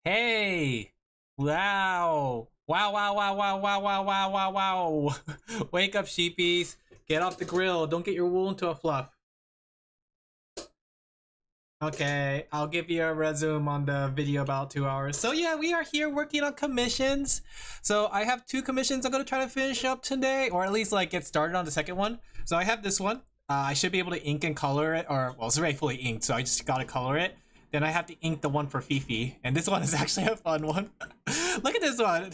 Hey! Wow! Wow, wow, wow, wow, wow, wow, wow, wow, wow. Wake up, sheepies. Get off the grill. Don't get your wool into a fluff. Okay, I'll give you a resume on the video about 2 hours. So yeah, we are here working on commissions. So I have 2 commissions I'm gonna try to finish up today, or at least like get started on the second one. So I have this one. I should be able to ink and color it, or well, it's already fully inked, so I just gotta color it. Then I have to ink the one for Fifi, and this one is actually a fun one. Look at this one.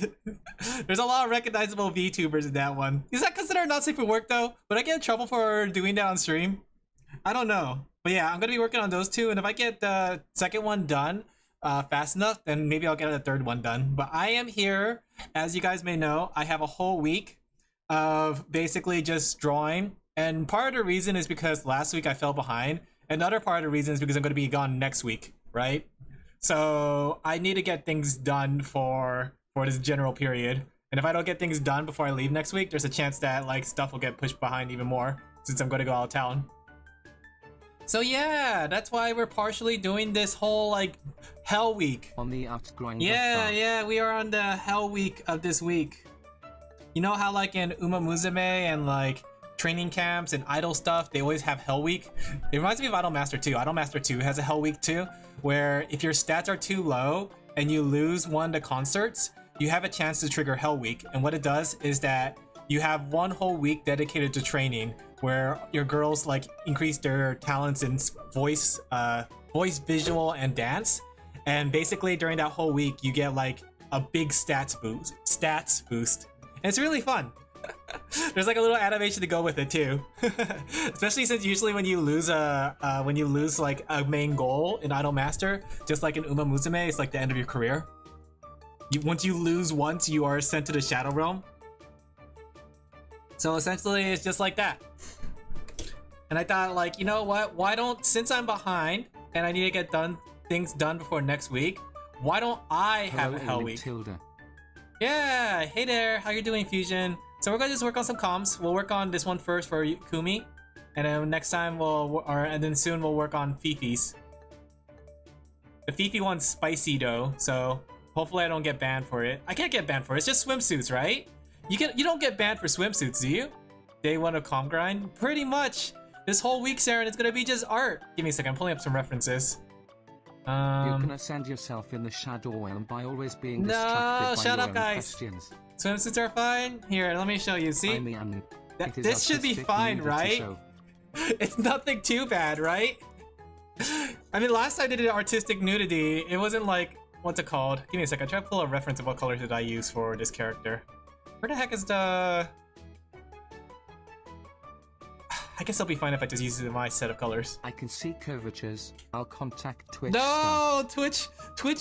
There's a lot of recognizable VTubers in that one. Is that considered not safe for work though? Would I get in trouble for doing that on stream? I don't know. But yeah, I'm gonna be working on those 2, and if I get the second one done fast enough, then maybe I'll get the third one done. But I am here, as you guys may know, I have a whole week of basically just drawing. And part of the reason is because last week I fell behind. Another part of the reason is because I'm going to be gone next week, right? So I need to get things done for this general period. And if I don't get things done before I leave next week, there's a chance that like stuff will get pushed behind even more since I'm going to go out of town. So yeah, that's why we're partially doing this whole like hell week. On the outgrind. Yeah, we are on the hell week of this week. You know how like in Musume and like training camps and idol stuff, they always have hell week. It reminds me of Idolmaster 2. Idolmaster 2 has a hell week too, where if your stats are too low and you lose one of the concerts, you have a chance to trigger hell week. And what it does is that you have one whole week dedicated to training, where your girls like increase their talents in voice, visual, and dance. And basically during that whole week, you get like a big stats boost. And it's really fun. There's like a little animation to go with it too. Especially since usually when you lose like a main goal in Idolmaster, just like in Musume, it's like the end of your career. Once you lose once, you are sent to the Shadow Realm. So essentially it's just like that. And I thought like, you know what, since I'm behind and I need to get things done before next week, why don't I have a hell week? Yeah, hey there, how you doing, Fusion? So we're gonna just work on some comms. We'll work on this one first for Kumi, and then next time and then soon we'll work on Fifi's. The Fifi one's spicy though, so hopefully I don't get banned for it. I can't get banned for it. It's just swimsuits, right? You don't get banned for swimsuits, do you? Day 1 of comm grind, pretty much. This whole week, Saren, it's gonna be just art. Give me a second. I'm pulling up some references. You're gonna send yourself in the shadow realm by always being distracted by shut your up, own guys. questions. Swimsuits are fine. Here, let me show you. See, this should be fine, right? It's nothing too bad, right? I mean, last time I did an artistic nudity, it wasn't like, what's it called? Give me a second. I try to pull a reference of what colors did I use for this character. Where the heck is the... I guess I'll be fine if I just use my set of colors. I can see curvatures. I'll contact Twitch. No, Twitch,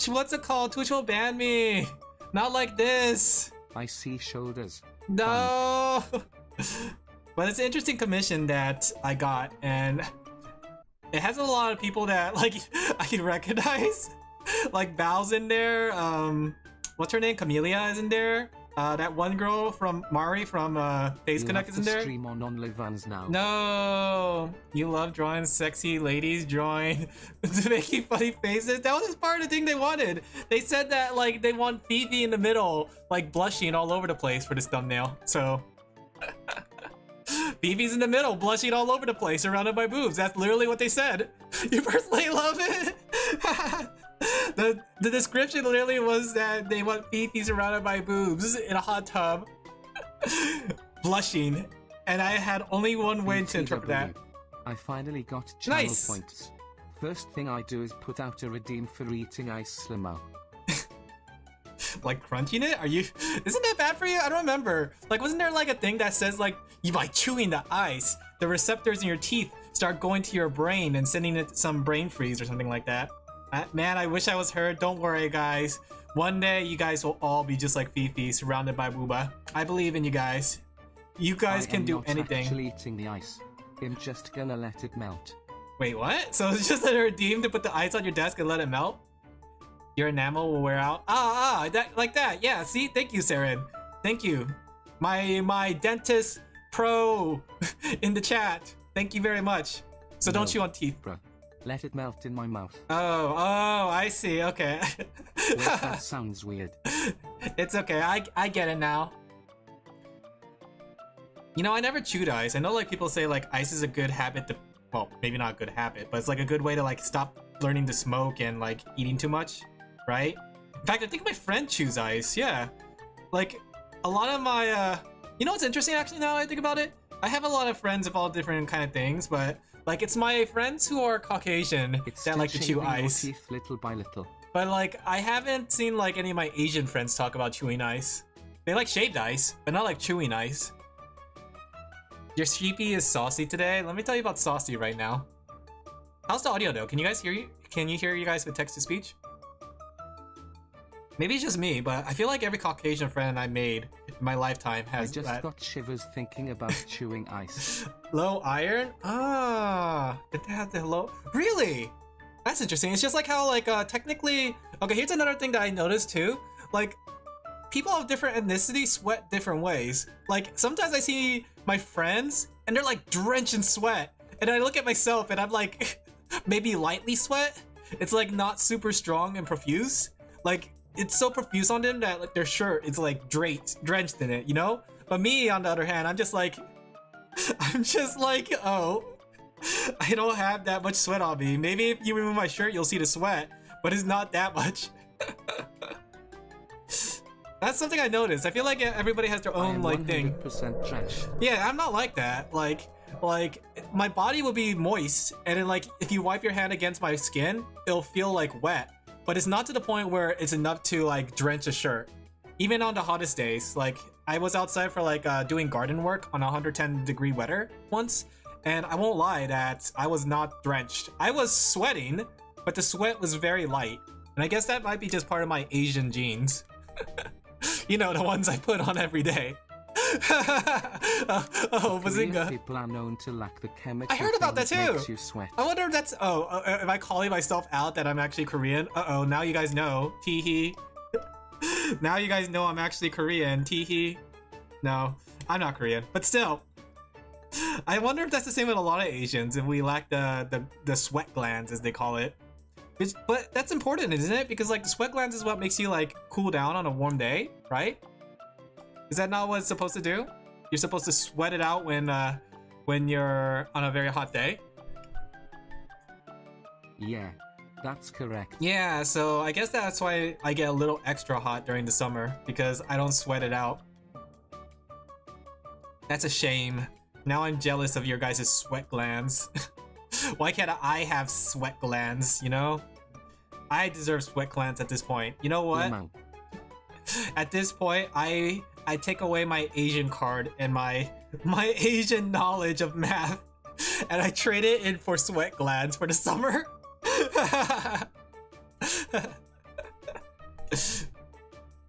what's it called? Twitch will ban me. Not like this. I see shoulders. No. But it's an interesting commission that I got, and it has a lot of people that like I can recognize. Like Bao's in there. What's her name? Camellia is in there. That one girl from Mari from Face Connect is in there. Stream on OnlyFans now. No, you love drawing sexy ladies drawing making funny faces. That was just part of the thing they wanted. They said that like they want Fifi in the middle, like blushing all over the place for this thumbnail. So Fifi's in the middle, blushing all over the place, surrounded by boobs. That's literally what they said. You personally love it. The description literally was that they want Fifi surrounded by boobs in a hot tub, blushing, and I had only one way to interpret that. I finally got channel points. First thing I do is put out a redeem for eating ice limo. Like crunching it? Isn't that bad for you? I don't remember. Like, wasn't there like a thing that says like, by chewing the ice, the receptors in your teeth start going to your brain and sending it some brain freeze or something like that? Man, I wish I was her. Don't worry, guys. One day, you guys will all be just like Fifi, surrounded by booba. I believe in you guys. You guys can do anything. I'm actually eating the ice. I'm just gonna let it melt. Wait, what? So it's just a redeem to put the ice on your desk and let it melt? Your enamel will wear out? Like that. Yeah, see? Thank you, Saren. Thank you. My dentist pro in the chat. Thank you very much. So don't chew on teeth. Bruh. Let it melt in my mouth. Oh, I see. Okay. Wait, that sounds weird. It's okay. I get it now. You know, I never chewed ice. I know like people say like ice is a good habit to, well, maybe not a good habit, but it's like a good way to like stop learning to smoke and like eating too much, right? In fact, I think my friend chews ice. Yeah. Like a lot of my you know what's interesting actually now I think about it? I have a lot of friends of all different kind of things, but like it's my friends who are Caucasian that like to chew ice. Your teeth little by little. But like I haven't seen like any of my Asian friends talk about chewing ice. They like shaved ice, but not like chewing ice. Your sheepy is saucy today. Let me tell you about saucy right now. How's the audio though? Can you guys hear you? Can you hear you guys with text to speech? Maybe it's just me, but I feel like every Caucasian friend I made in my lifetime has I just that. got shivers thinking about chewing ice. Low iron? Ah, did they have the low? Really? That's interesting. It's just like how like technically. Okay, here's another thing that I noticed too. Like people of different ethnicities sweat different ways. Like sometimes I see my friends and they're like drenched in sweat, and I look at myself and I'm like maybe lightly sweat. It's like not super strong and profuse. Like it's so profuse on them that like their shirt is like drenched in it, you know? But me on the other hand, I'm just like oh, I don't have that much sweat on me. Maybe if you remove my shirt you'll see the sweat, but it's not that much. That's something I noticed. I feel like everybody has their own like thing. 100% trash. Yeah, I'm not like that. Like my body will be moist, and then like if you wipe your hand against my skin, it'll feel like wet. But it's not to the point where it's enough to like drench a shirt. Even on the hottest days, like I was outside for like doing garden work on 110-degree weather once, and I won't lie that I was not drenched. I was sweating, but the sweat was very light. And I guess that might be just part of my Asian genes. You know, the ones I put on every day. Bazinga. People are known to lack the chemical. I heard about that too. Makes you sweat. I wonder if that's am I calling myself out that I'm actually Korean? Now you guys know. Teehee. Now you guys know I'm actually Korean. Teehee. No, I'm not Korean, but still. I wonder if that's the same with a lot of Asians, if we lack the sweat glands as they call it. But that's important, isn't it? Because like the sweat glands is what makes you like cool down on a warm day, right? Is that not what it's supposed to do? You're supposed to sweat it out when you're on a very hot day? Yeah, that's correct. Yeah, so I guess that's why I get a little extra hot during the summer, because I don't sweat it out. That's a shame. Now I'm jealous of your guys' sweat glands. Why can't I have sweat glands, you know? I deserve sweat glands at this point. You know what? At this point, I take away my Asian card and my Asian knowledge of math, and I trade it in for sweat glands for the summer.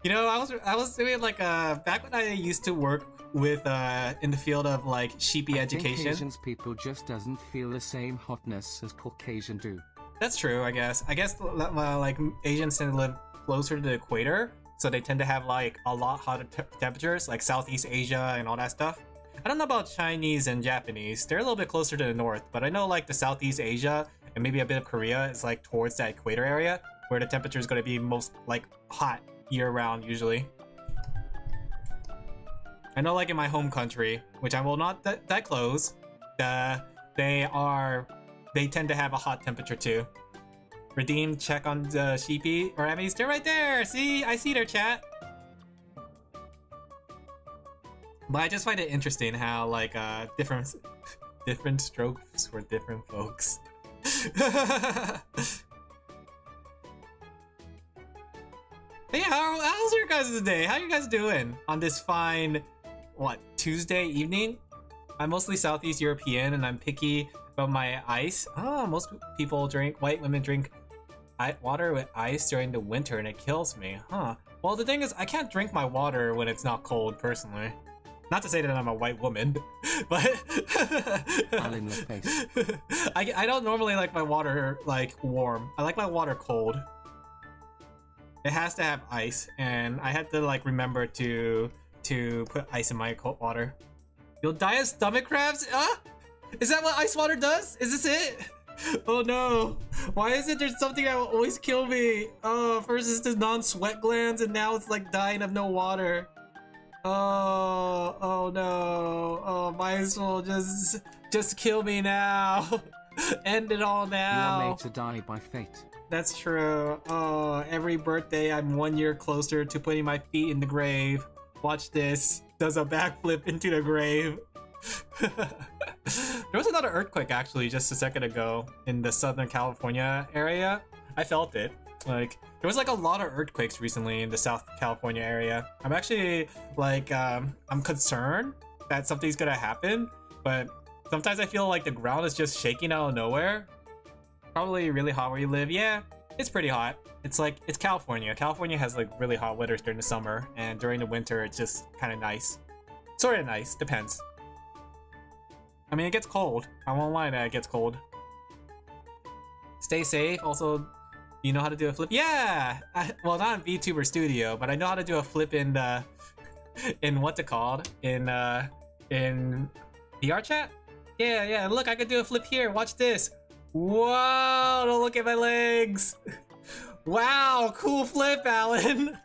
You know, I was doing like back when I used to work with in the field of like sheepy education. Asian people just doesn't feel the same hotness as Caucasian do. That's true, I guess. I guess like Asians tend to live closer to the equator, so they tend to have like a lot hotter temperatures, like Southeast Asia and all that stuff. I don't know about Chinese and Japanese. They're a little bit closer to the north, but I know like the Southeast Asia and maybe a bit of Korea is like towards that equator area where the temperature is going to be most like hot year-round usually. I know like in my home country, which I will not that close, they tend to have a hot temperature too. Redeem, check on the sheepy or Emmys. They're right there. See, I see their chat. But I just find it interesting how like different strokes for different folks. Hey, how's your guys' day? How you guys doing on this fine, what, Tuesday evening? I'm mostly Southeast European and I'm picky about my ice. Oh, most white women drink water with ice during the winter and it kills me, huh? Well, the thing is, I can't drink my water when it's not cold, personally. Not to say that I'm a white woman, but Alin Laphel. I don't normally like my water like warm. I like my water cold. It has to have ice, and I had to like remember to put ice in my cold water. You'll die of stomach cramps? Is that what ice water does? Is this it? Oh no! Why is it there's something that will always kill me? Oh, first it's the non-sweat glands, and now it's like dying of no water. Oh no! Oh, might as well just kill me now. End it all now. You are made to die by fate. That's true. Oh, every birthday I'm 1 year closer to putting my feet in the grave. Watch this. Does a backflip into the grave. There was another earthquake actually just a second ago in the Southern California area. I felt it. Like, there was like a lot of earthquakes recently in the South California area. I'm actually like, I'm concerned that something's gonna happen, but sometimes I feel like the ground is just shaking out of nowhere. Probably really hot where you live. Yeah, it's pretty hot. It's like, it's California. California has like really hot weathers during the summer, and during the winter it's just kind of nice. Sort of nice, depends. I mean, it gets cold. I won't lie that it gets cold. Stay safe. Also, you know how to do a flip? Yeah! Well, not in VTuber Studio, but I know how to do a flip in the... in what's it called? In VR chat? Yeah, look, I can do a flip here. Watch this. Whoa, don't look at my legs. Wow, cool flip, Alin.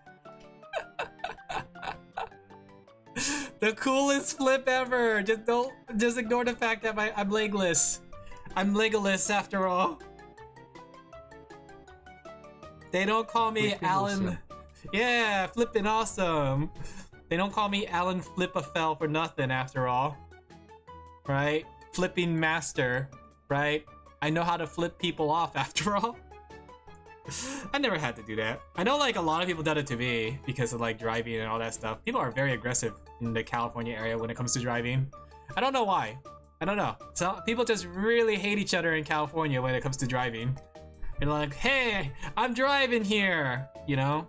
The coolest flip ever. Just ignore the fact that I'm legless. I'm Legolas after all. They don't call me Flipping Alin. awesome. Yeah, flipping awesome. They don't call me Alin Flipafel for nothing after all. Right? Flipping master. Right? I know how to flip people off after all. I never had to do that. I know like a lot of people did it to me because of like driving and all that stuff. People are very aggressive in the California area when it comes to driving. I don't know why. I don't know. So people just really hate each other in California when it comes to driving. They're like, hey, I'm driving here, you know?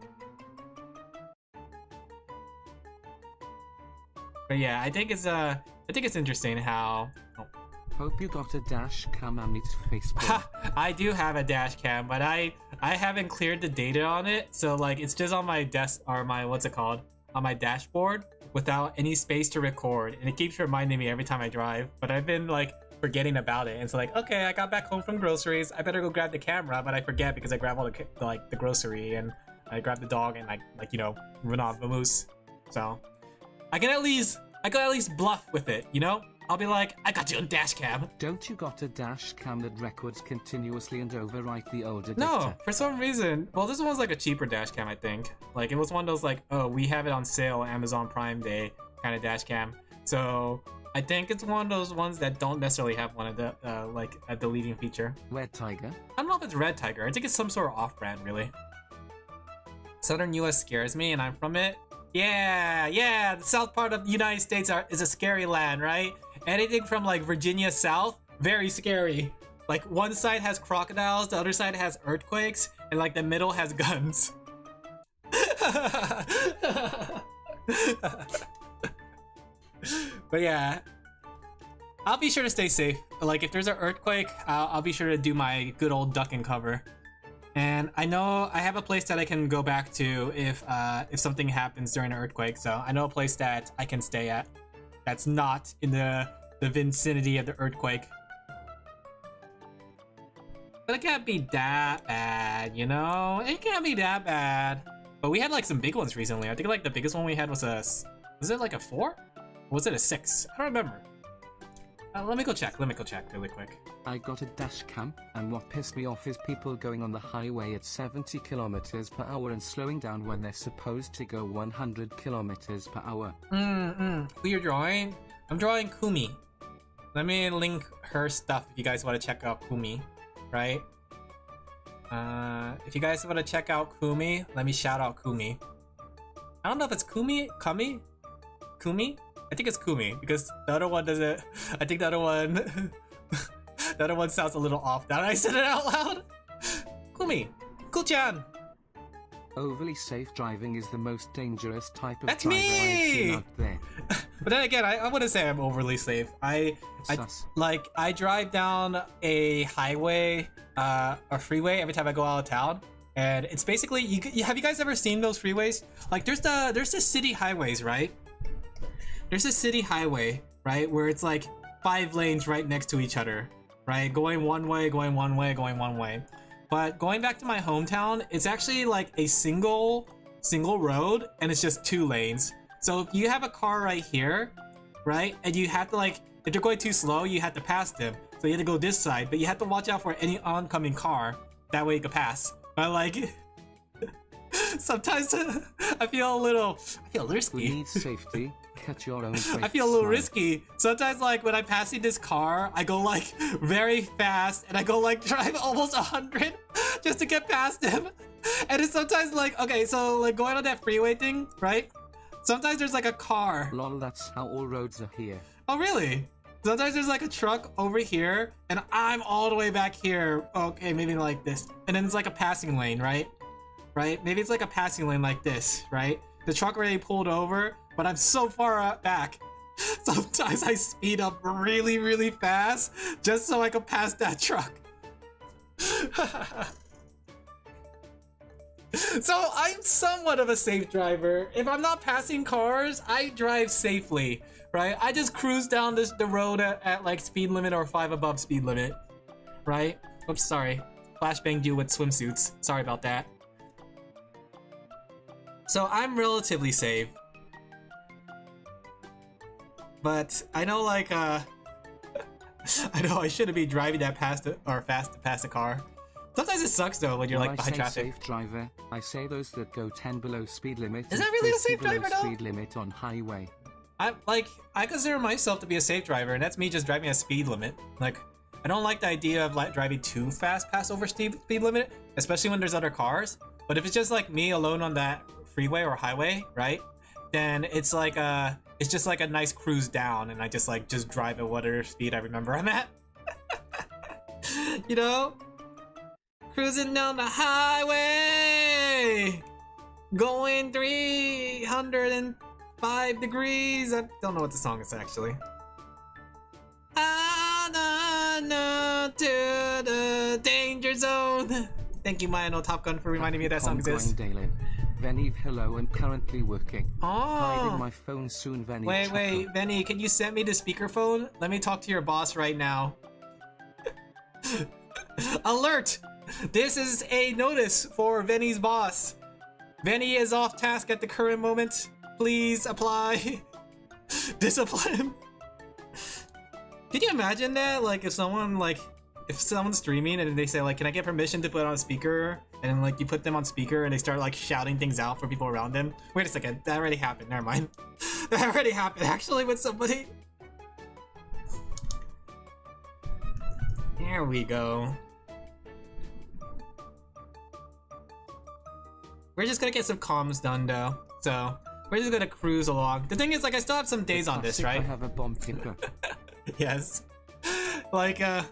But yeah, I think it's interesting how... Oh. Hope you got a dash cam and it's Facebook. I do have a dash cam, but I haven't cleared the data on it, so like it's just on my desk or my what's it called, on my dashboard without any space to record, and it keeps reminding me every time I drive. But I've been like forgetting about it, and it's like, okay, I got back home from groceries, I better go grab the camera, but I forget because I grab all the grocery and I grab the dog and like you know, run off the moose. So I can at least bluff with it, you know? I'll be like, I got you on dash cam. Don't you got a dash cam that records continuously and overwrite the older No, data? for some reason. Well, this one's like a cheaper dash cam, I think. Like, it was one of those like, oh, we have it on sale Amazon Prime Day kind of dash cam. So I think it's one of those ones that don't necessarily have one of the like a deleting feature. Red Tiger? I don't know if it's Red Tiger. I think it's some sort of off-brand, really. Southern US scares me, and I'm from it. Yeah, the south part of the United States is a scary land, right? Anything from like Virginia south, very scary. Like one side has crocodiles, the other side has earthquakes, and like the middle has guns. But yeah, I'll be sure to stay safe. Like if there's an earthquake, I'll be sure to do my good old duck and cover. And I know I have a place that I can go back to if something happens during an earthquake. So I know a place that I can stay at that's not in the vicinity of the earthquake. But it can't be that bad, you know? It can't be that bad. But we had like some big ones recently. I think like the biggest one we had was it like a 4? Or was it a 6? I don't remember. Let me go check really quick. I got a dash cam, and what pissed me off is people going on the highway at 70 kilometers per hour and slowing down when they're supposed to go 100 kilometers per hour. Who you're drawing? I'm drawing Kumi. Let me link her stuff if you guys want to check out Kumi, right? If you guys want to check out Kumi, let me shout out Kumi. I don't know if it's Kumi? I think it's Kumi because the other one doesn't. I think the other one, the other one sounds a little off. Now that I said it out loud. Kumi, Kuchan. Overly safe driving is the most dangerous type of That's driver me! I've seen out there. But then again, I wouldn't say I'm overly safe. I drive down a highway, or freeway every time I go out of town, and it's basically have you guys ever seen those freeways? Like there's the city highways, right? There's a city highway, right, where it's like 5 lanes right next to each other, right? Going one way, going one way, going one way. But going back to my hometown, it's actually like a single road, and it's just 2 lanes. So if you have a car right here, right, and you have to like, if they're going too slow, you have to pass them. So you have to go this side, but you have to watch out for any oncoming car. That way you can pass. But like, sometimes I feel a little risky. We need safety. Catch your own I feel a little risky. Sometimes like when I'm passing this car, I go like very fast and I go like drive almost 100 just to get past him. And it's sometimes like, okay, so like going on that freeway thing, right? Sometimes there's like a car. Lol, that's how all roads are here. Oh really? Sometimes there's like a truck over here and I'm all the way back here. Okay, maybe like this. And then it's like a passing lane, right? Right? Maybe it's like a passing lane like this, right? The truck already pulled over, but I'm so far back. Sometimes I speed up really, really fast just so I can pass that truck. So I'm somewhat of a safe driver. If I'm not passing cars, I drive safely, right? I just cruise down the road at like speed limit or 5 above speed limit, right? Oops, sorry. Flashbanged you with swimsuits. Sorry about that. So I'm relatively safe. But I know like I know I shouldn't be driving that fast to pass a car. Sometimes it sucks though when you're like behind traffic. Safe driver, I say those that go 10 below speed limit. Is that really a safe driver though? Speed limit on highway. I consider myself to be a safe driver, and that's me just driving a speed limit. Like, I don't like the idea of like driving too fast past over speed limit, especially when there's other cars. But if it's just like me alone on that freeway or highway, right? Then it's like it's just like a nice cruise down, and I just drive at whatever speed I remember I'm at. You know? Cruising down the highway, going 305 degrees. I don't know what the song is actually. To the danger zone. Thank you, Maya No Top Gun, for reminding me that song exists. Venny, hello, I'm currently working. Oh. Hiding my phone soon, Venny. Wait, Venny, can you send me the speakerphone? Let me talk to your boss right now. Alert! This is a notice for Venny's boss. Venny is off task at the current moment. Please apply. Discipline. Can you imagine that? Like if someone's streaming and they say like, can I get permission to put on a speaker? And like you put them on speaker and they start like shouting things out for people around them. Wait a second, that already happened. Never mind. That already happened actually with somebody. There we go. We're just gonna get some comms done though, so we're just gonna cruise along. The thing is, like, I still have some days on this, right? I have a bomb Pippa. Yes. Like, damn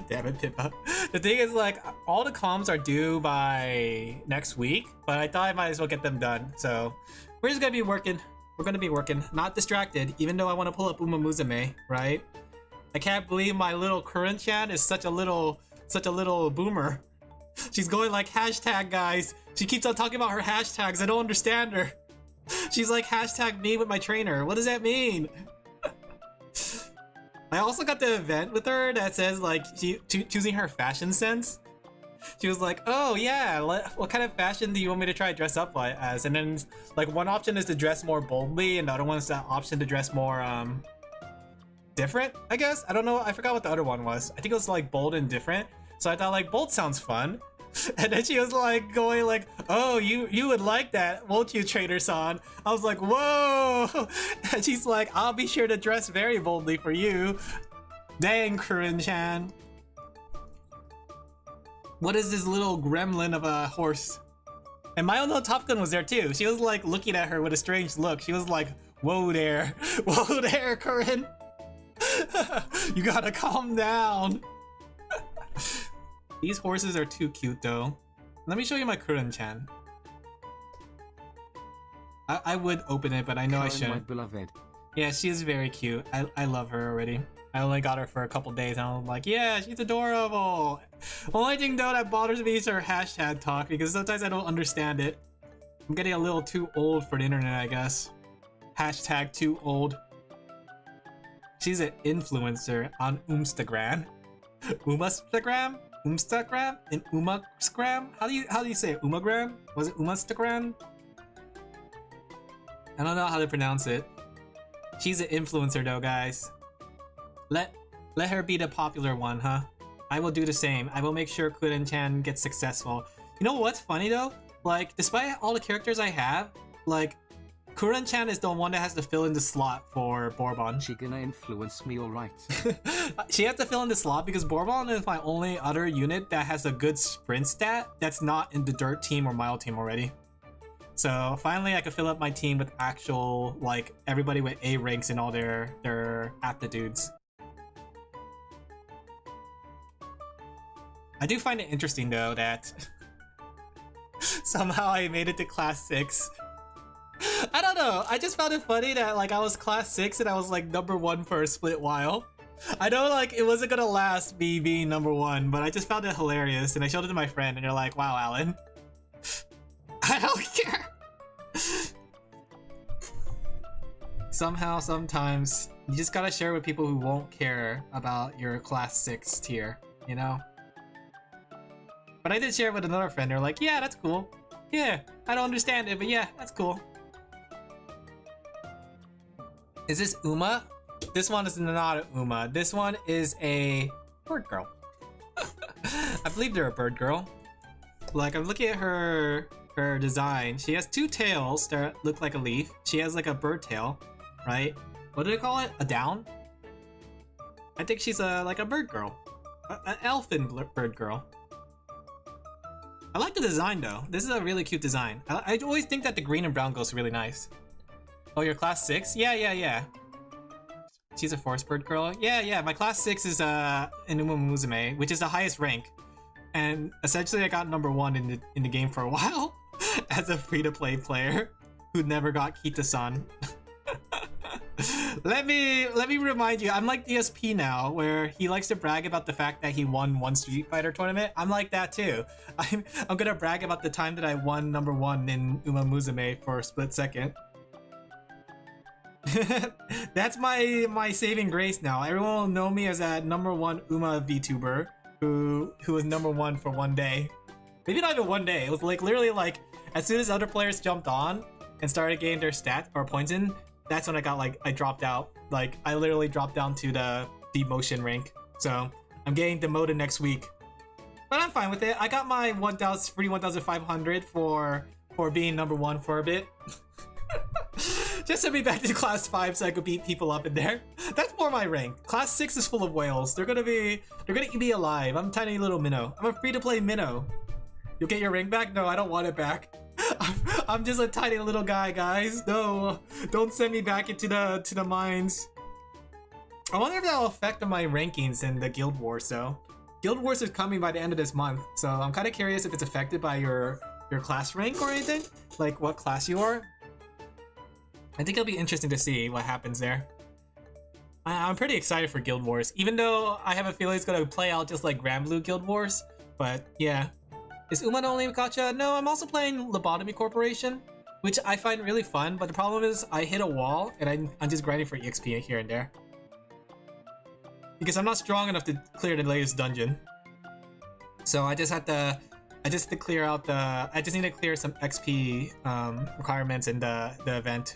it, Pippa. The thing is, like, all the comms are due by next week, but I thought I might as well get them done. So we're just gonna be working. We're gonna be working, not distracted, even though I want to pull up Uma Musume, right? I can't believe my little current chan is such a little boomer. She's going like hashtag guys. She keeps on talking about her hashtags. I don't understand her. She's like hashtag me with my trainer. What does that mean? I also got the event with her that says like choosing her fashion sense. She was like, oh yeah, what kind of fashion do you want me to try to dress up as? And then like one option is to dress more boldly and the other one is that option to dress more different, I guess. I don't know, I forgot what the other one was. I think it was like bold and different. So I thought like bold sounds fun. And then she was like going like, oh, you would like that, won't you, Trader-san? I was like, whoa. And she's like, I'll be sure to dress very boldly for you. Dang, Kurin-chan. What is this little gremlin of a horse? And my own little Top Gun was there too. She was like looking at her with a strange look. She was like, whoa there. Whoa there, Kurin. You gotta calm down. These horses are too cute though. Let me show you my Kurin-chan. I would open it, but I know I shouldn't. My beloved. Yeah, she is very cute. I love her already. I only got her for a couple days and I'm like, yeah, she's adorable. Only thing though that bothers me is her hashtag talk, because sometimes I don't understand it. I'm getting a little too old for the internet, I guess. Hashtag too old. She's an influencer on Instagram. Umastagram? Instagram? And Umagram? How do you say it? Umagram? Was it Umastagram? I don't know how to pronounce it. She's an influencer though, guys. Let her be the popular one, huh? I will do the same. I will make sure Kuren-chan gets successful. You know what's funny though? Like, despite all the characters I have, like, Kuren-chan is the one that has to fill in the slot for Bourbon. She gonna influence me, alright. She has to fill in the slot because Bourbon is my only other unit that has a good sprint stat that's not in the Dirt team or Mile team already. So finally I could fill up my team with actual, like, everybody with A ranks and all their aptitudes. I do find it interesting though that somehow I made it to class 6. I don't know, I just found it funny that like I was class 6 and I was like #1 for a split while. I know like it wasn't gonna last me being #1, but I just found it hilarious and I showed it to my friend and they're like, wow, Alan. I don't care. Somehow, sometimes, you just gotta share with people who won't care about your class 6 tier, you know? But I did share it with another friend, they're like, yeah, that's cool. Yeah, I don't understand it, but yeah, that's cool. Is this Uma? This one is not a Uma. This one is a bird girl. I believe they're a bird girl. Like, I'm looking at her design. She has 2 tails that look like a leaf. She has like a bird tail, right? What do they call it? A down? I think she's like a bird girl. An elfin bird girl. I like the design though. This is a really cute design. I always think that the green and brown goes really nice. Oh, you're class 6? Yeah. She's a forest bird girl? Yeah. My class 6 is Inuma Musume, which is the highest rank. And essentially I got #1 in the game for a while as a free-to-play player who never got Kita-san. Let me remind you, I'm like DSP now, where he likes to brag about the fact that he won 1 Street Fighter tournament. I'm like that too. I'm gonna brag about the time that I won #1 in Uma Musume for a split second. That's my saving grace now. Everyone will know me as that #1 Uma VTuber who was #1 for 1 day. Maybe not even 1 day. It was like literally like as soon as other players jumped on and started getting their stats or points in, that's when I dropped out. Like I literally dropped down to the demotion rank. So I'm getting demoted next week. But I'm fine with it. I got my 1,500 for being #1 for a bit. Just to be back to class 5 so I could beat people up in there. That's more my rank. Class 6 is full of whales. They're gonna eat me alive. I'm a tiny little minnow. I'm a free-to-play minnow. You'll get your ring back? No, I don't want it back. I'm just a tiny little guy, guys. No, don't send me back into the mines. I wonder if that'll affect my rankings in the Guild Wars though. Guild Wars is coming by the end of this month, so I'm kind of curious if it's affected by your class rank or anything, like what class you are. I think it'll be interesting to see what happens there. I'm pretty excited for Guild Wars, even though I have a feeling it's gonna play out just like Grand Blue Guild Wars. But yeah. Is Uma the only gacha? No, I'm also playing Lobotomy Corporation, which I find really fun, but the problem is I hit a wall and I'm just grinding for EXP here and there. Because I'm not strong enough to clear the latest dungeon. So I just need to clear some XP requirements in the event.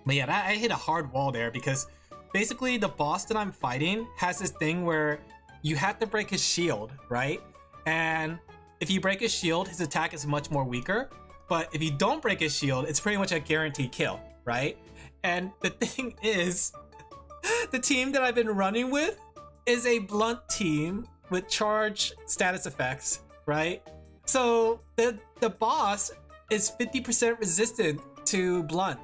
But yeah, I hit a hard wall there because basically the boss that I'm fighting has this thing where you have to break his shield, right? And if you break his shield, his attack is much more weaker. But if you don't break his shield, it's pretty much a guaranteed kill, right? And the thing is, the team that I've been running with is a blunt team with charge status effects, right? So the boss is 50% resistant to blunt.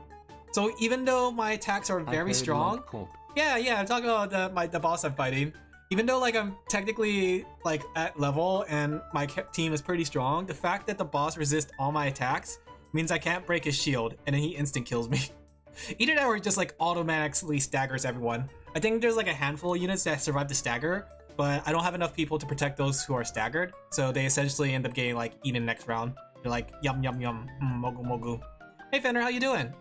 So even though my attacks are very strong, yeah, I'm talking about the boss I'm fighting. Even though like I'm technically like at level and my team is pretty strong, the fact that the boss resists all my attacks means I can't break his shield and then he instant kills me. Either that or he just like automatically staggers everyone. I think there's like a handful of units that survive the stagger, but I don't have enough people to protect those who are staggered, so they essentially end up getting like eaten next round. They're like yum yum yum, mogu mogu. Hey Fenner, how you doing?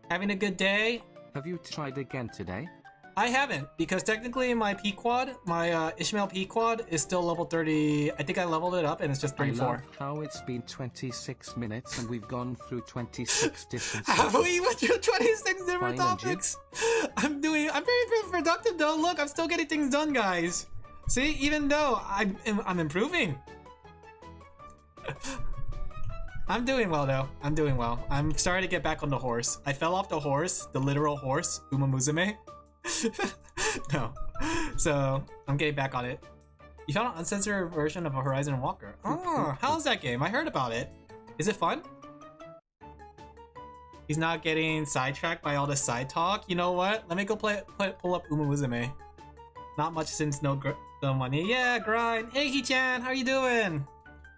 Having a good day? Have you tried again today? I haven't, because technically my P-Quad, my Ishmael P-Quad is still level 30. I think I leveled it up and it's just 34. I love how it's been 26 minutes and we've gone through 26 different Have topics. we went through 26 different Fine, topics? I'm very productive though. Look, I'm still getting things done, guys. See, even though I'm improving. I'm doing well though. I'm doing well. I'm starting to get back on the horse. I fell off the horse, the literal horse, Uma Musume. No. So, I'm getting back on it. You found an uncensored version of a Horizon Walker. Oh, how's that game? I heard about it. Is it fun? He's not getting sidetracked by all the side talk. You know what? Let me go pull up Uma Musume. Not much since no money. Yeah, grind. Hey, Hee-chan, how are you doing?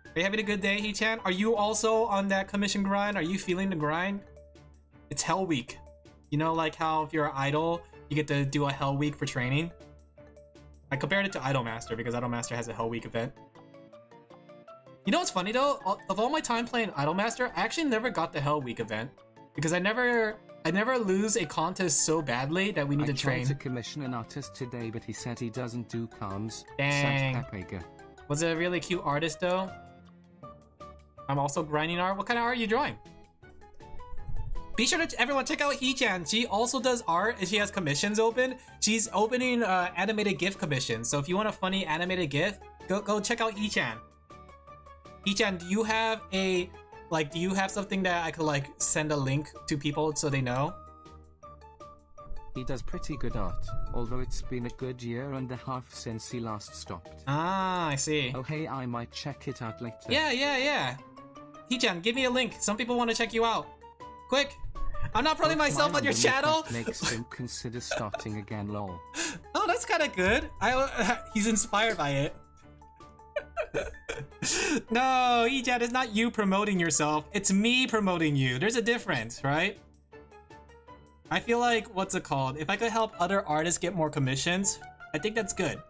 Are you having a good day, Hee-chan? Are you also on that commission grind? Are you feeling the grind? It's Hell Week. You know, like how if you're an idol, you get to do a Hell Week for training? I compared it to Idolmaster because Idolmaster has a Hell Week event. You know what's funny though? Of all my time playing Idolmaster, I actually never got the Hell Week event because I never lose a contest so badly that we need to train. I tried to commission an artist today, but he said he doesn't do comms. Dang. Was it a really cute artist though? I'm also grinding art. What kind of art are you drawing? Be sure to everyone check out Hee-chan. She also does art and she has commissions open. She's opening animated GIF commissions. So if you want a funny animated GIF, go check out Hee-chan. Hee-chan, do you have something that I could like send a link to people so they know? He does pretty good art, although it's been a good year and a half since he last stopped. Ah, I see. Oh hey, I might check it out later. Yeah. Hee-chan, give me a link. Some people want to check you out. Quick. I'm not putting myself on your channel. Makes him consider starting again, lol. Oh, that's kind of good. He's inspired by it. No, Hee-chan, it's not you promoting yourself. It's me promoting you. There's a difference, right? I feel like, what's it called? If I could help other artists get more commissions, I think that's good.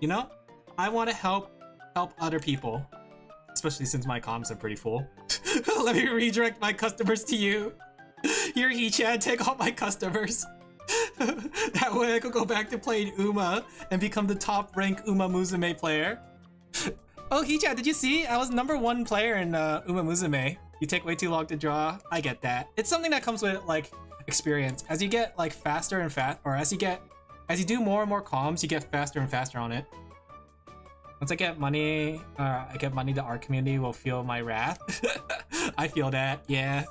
You know? I want to help other people. Especially since my comms are pretty full. Let me redirect my customers to you. Here, Hee-chan, take all my customers. That way I could go back to playing Uma and become the top rank Uma Musume player. Oh, Hee-chan, did you see? I was #1 player in Uma Musume. You take way too long to draw. I get that. It's something that comes with like experience. As you get like faster and as you do more and more comms, you get faster and faster on it. Once I get money, the art community will feel my wrath. I feel that, yeah.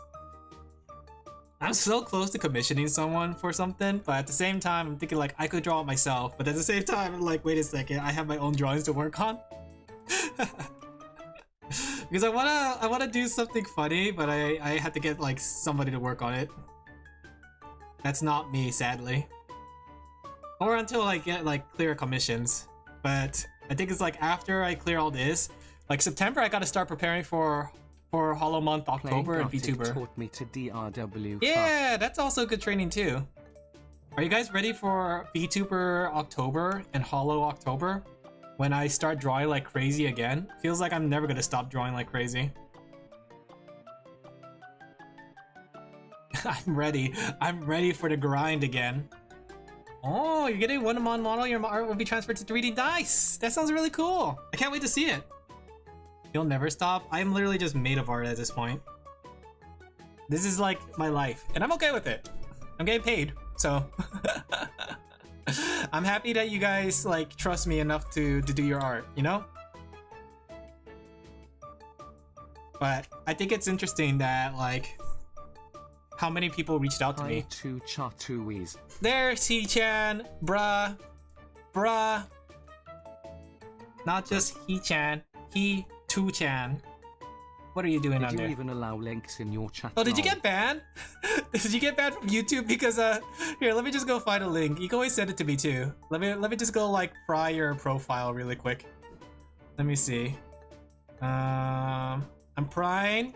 I'm so close to commissioning someone for something, but at the same time, I'm thinking like I could draw it myself. But at the same time, I'm like, wait a second, I have my own drawings to work on. Because I wanna do something funny, but I have to get like somebody to work on it. That's not me, sadly. Or until I get like clear commissions, but. I think it's like after I clear all this, like September, I gotta start preparing for Hollow Month, October, and VTuber. Taught me to DRW. Yeah, that's also good training too. Are you guys ready for VTuber October and Hollow October? When I start drawing like crazy again? Feels like I'm never gonna stop drawing like crazy. I'm ready. I'm ready for the grind again. Oh, you're getting one-to-one model, your art will be transferred to 3D. Nice! That sounds really cool. I can't wait to see it. You'll never stop? I'm literally just made of art at this point. This is like my life, and I'm okay with it. I'm getting paid, so. I'm happy that you guys like trust me enough to do your art, you know? But I think it's interesting that like how many people reached out to me. To Chatuis. There's Hee-chan, bruh. Not just Hee-chan, He-2-chan. What are you doing on there? Did you even allow links in your chat? Oh, did you get banned? Did you get banned from YouTube because here, let me just go find a link. You can always send it to me too. Let me just go like pry your profile really quick. Let me see. I'm prying.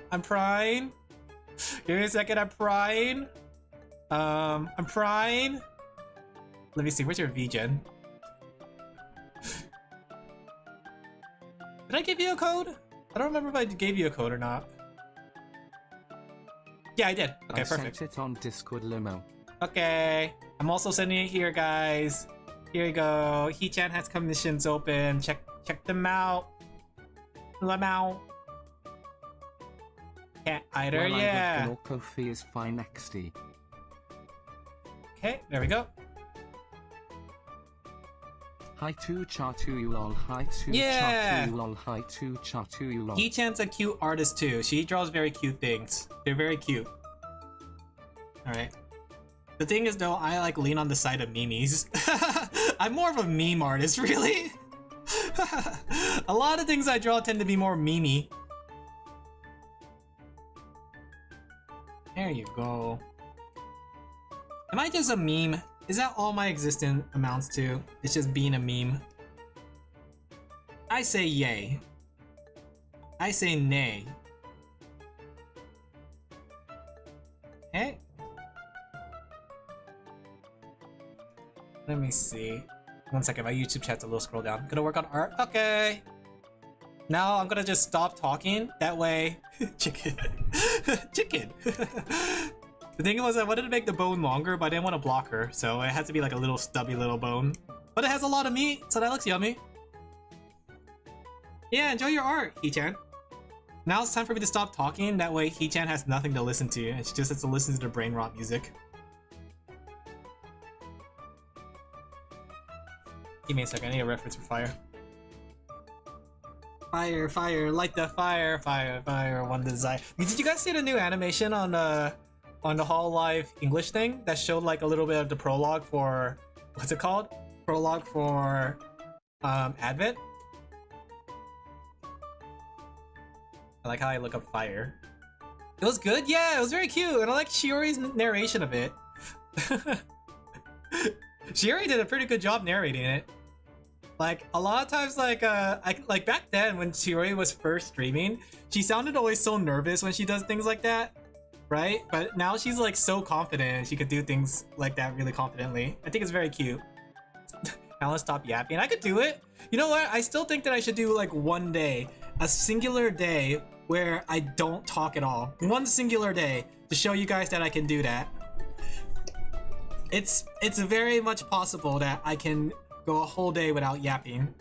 Give me a second, I'm prying. I'm prying. Let me see, where's your VGen? Did I give you a code? I don't remember if I gave you a code or not. Yeah, I did. Okay, I perfect. sent it on Discord limo. Okay, I'm also sending it here, guys. Here you go. He-chan has commissions open. Check them out. Lamau. Can't either, Well, yeah. Kofi is fine XD. Okay, there we go. Hi to Chatu you lol, hi to Yeah. Chatu you lol, hi to Chatu you lol. He-chan's a cute artist too. She draws very cute things. They're very cute. Alright. The thing is though, I like lean on the side of memes. I'm more of a meme artist, really. A lot of things I draw tend to be more memey. There you go. Am I just a meme? Is that all my existence amounts to? It's just being a meme? I say yay. I say nay. Hey. Let me see. One second, my YouTube chat's a little scroll down. Gonna work on art? Okay. Now I'm gonna just stop talking. That way, chicken. Chicken. The thing was I wanted to make the bone longer, but I didn't want to block her, so it had to be like a little stubby little bone. But it has a lot of meat, so that looks yummy. Yeah, enjoy your art, He-chan. Now it's time for me to stop talking. That way, He-chan has nothing to listen to. It's just has to listen to the brain rot music. Give me a second. I need a reference for fire. Fire, fire, light the fire, fire, fire, one desire. Did you guys see the new animation on the Hall Live English thing that showed like a little bit of the prologue for what's it called? Prologue for Advent. I like how I look up fire. It was good, yeah, it was very cute, and I like Shiori's narration of it. Shiori did a pretty good job narrating it. Like a lot of times, like like back then when Shiori was first streaming, she sounded always so nervous when she does things like that, right? But now she's like so confident and she could do things like that really confidently. I think it's very cute. Now let's stop yapping. I could do it. You know what? I still think that I should do like one day, a singular day where I don't talk at all. One singular day to show you guys that I can do that. It's very much possible that I can go a whole day without yapping.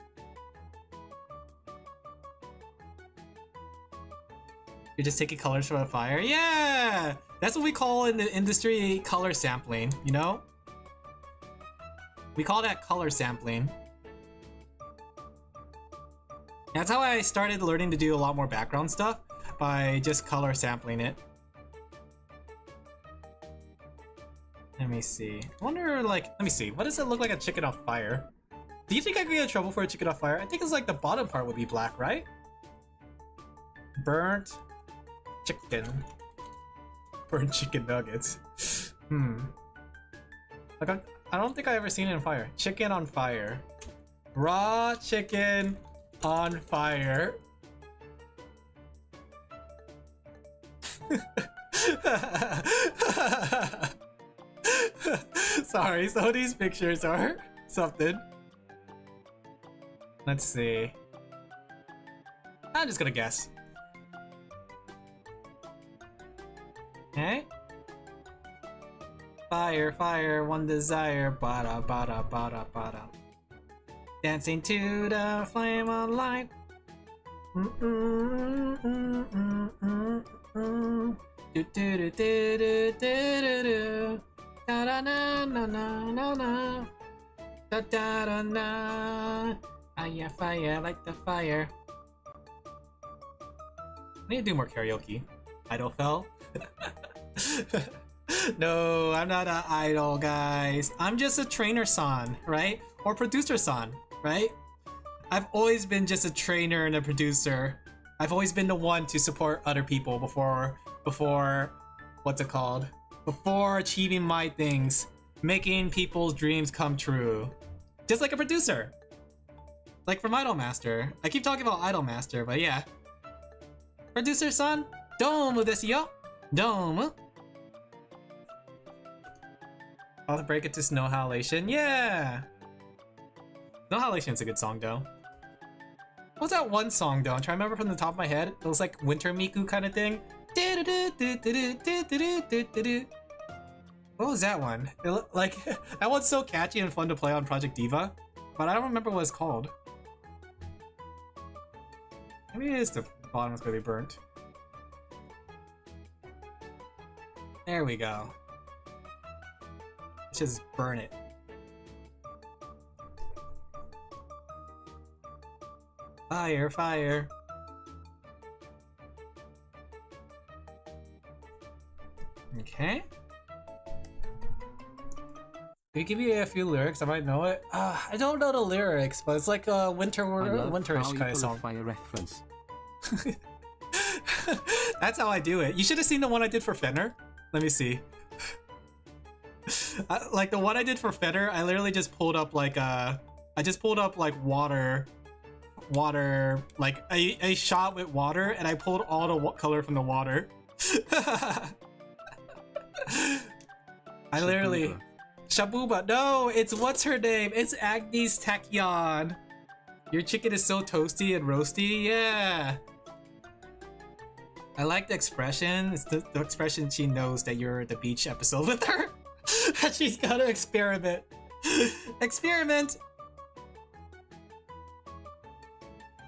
You're just taking colors from a fire? Yeah! That's what we call in the industry color sampling, you know? We call that color sampling. That's how I started learning to do a lot more background stuff, by just color sampling it. Let me see. I wonder, like, let me see. What does it look like a chicken on fire? Do you think I could get in trouble for a chicken on fire? I think it's like the bottom part would be black, right? Burnt chicken. Burnt chicken nuggets. Like, I don't think I've ever seen it on fire. Chicken on fire. Raw chicken on fire. Sorry, some of these pictures are something. Let's see. I'm just gonna guess. Okay. Fire, fire, one desire, bada, bada, bada, bada. Dancing to the flame of light. Do do do do do do do. Da da na na na na na. Da da da na. Fire, fire, light the fire. I need to do more karaoke. Idol fell. No, I'm not an idol, guys. I'm just a trainer-san, right? Or producer-san, right? I've always been just a trainer and a producer. I've always been the one to support other people before what's it called? Before achieving my things, making people's dreams come true. Just like a producer. Like from Idolmaster. I keep talking about Idolmaster, but yeah. Producer-san, domu desu yo. Domu. I'll break it to Snow Halation. Yeah! Snow Halation's a good song, though. What was that one song, though? I'm trying to remember from the top of my head. It was like Winter Miku kind of thing. What was that one? Like that one's so catchy and fun to play on Project Diva, but I don't remember what it's called. Maybe it is the bottom is gonna be burnt. There we go. Let's just burn it. Fire, fire. Okay. Can you give me a few lyrics? I might know it. I don't know the lyrics, but it's like a winterish kind of song. Fire reference. That's how I do it. You should have seen the one I did for Fenner. Let me see. Like the one I did for Fenner, I literally just pulled up like water, like a shot with water, and I pulled all the color from the water. I literally. Shabuba, no, it's what's her name? It's Agnes Tachyon. Your chicken is so toasty and roasty, yeah. I like the expression. It's the expression she knows that you're at the beach episode with her. She's gotta experiment. Experiment!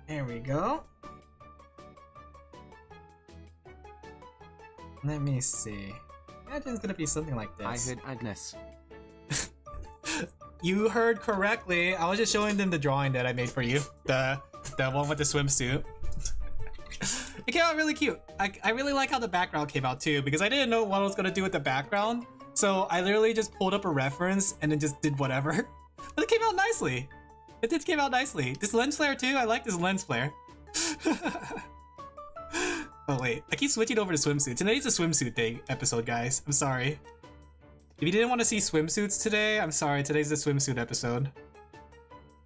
There we go. Let me see. Imagine it's gonna be something like this. I heard Agnes. You heard correctly. I was just showing them the drawing that I made for you. The one with the swimsuit. It came out really cute. I really like how the background came out too, because I didn't know what I was gonna do with the background. So I literally just pulled up a reference and then just did whatever. But it came out nicely. It did came out nicely. This lens flare too, I like this lens flare. Oh wait, I keep switching over to swimsuit. Today's a swimsuit day episode, guys. I'm sorry. If you didn't want to see swimsuits today, I'm sorry, today's the swimsuit episode.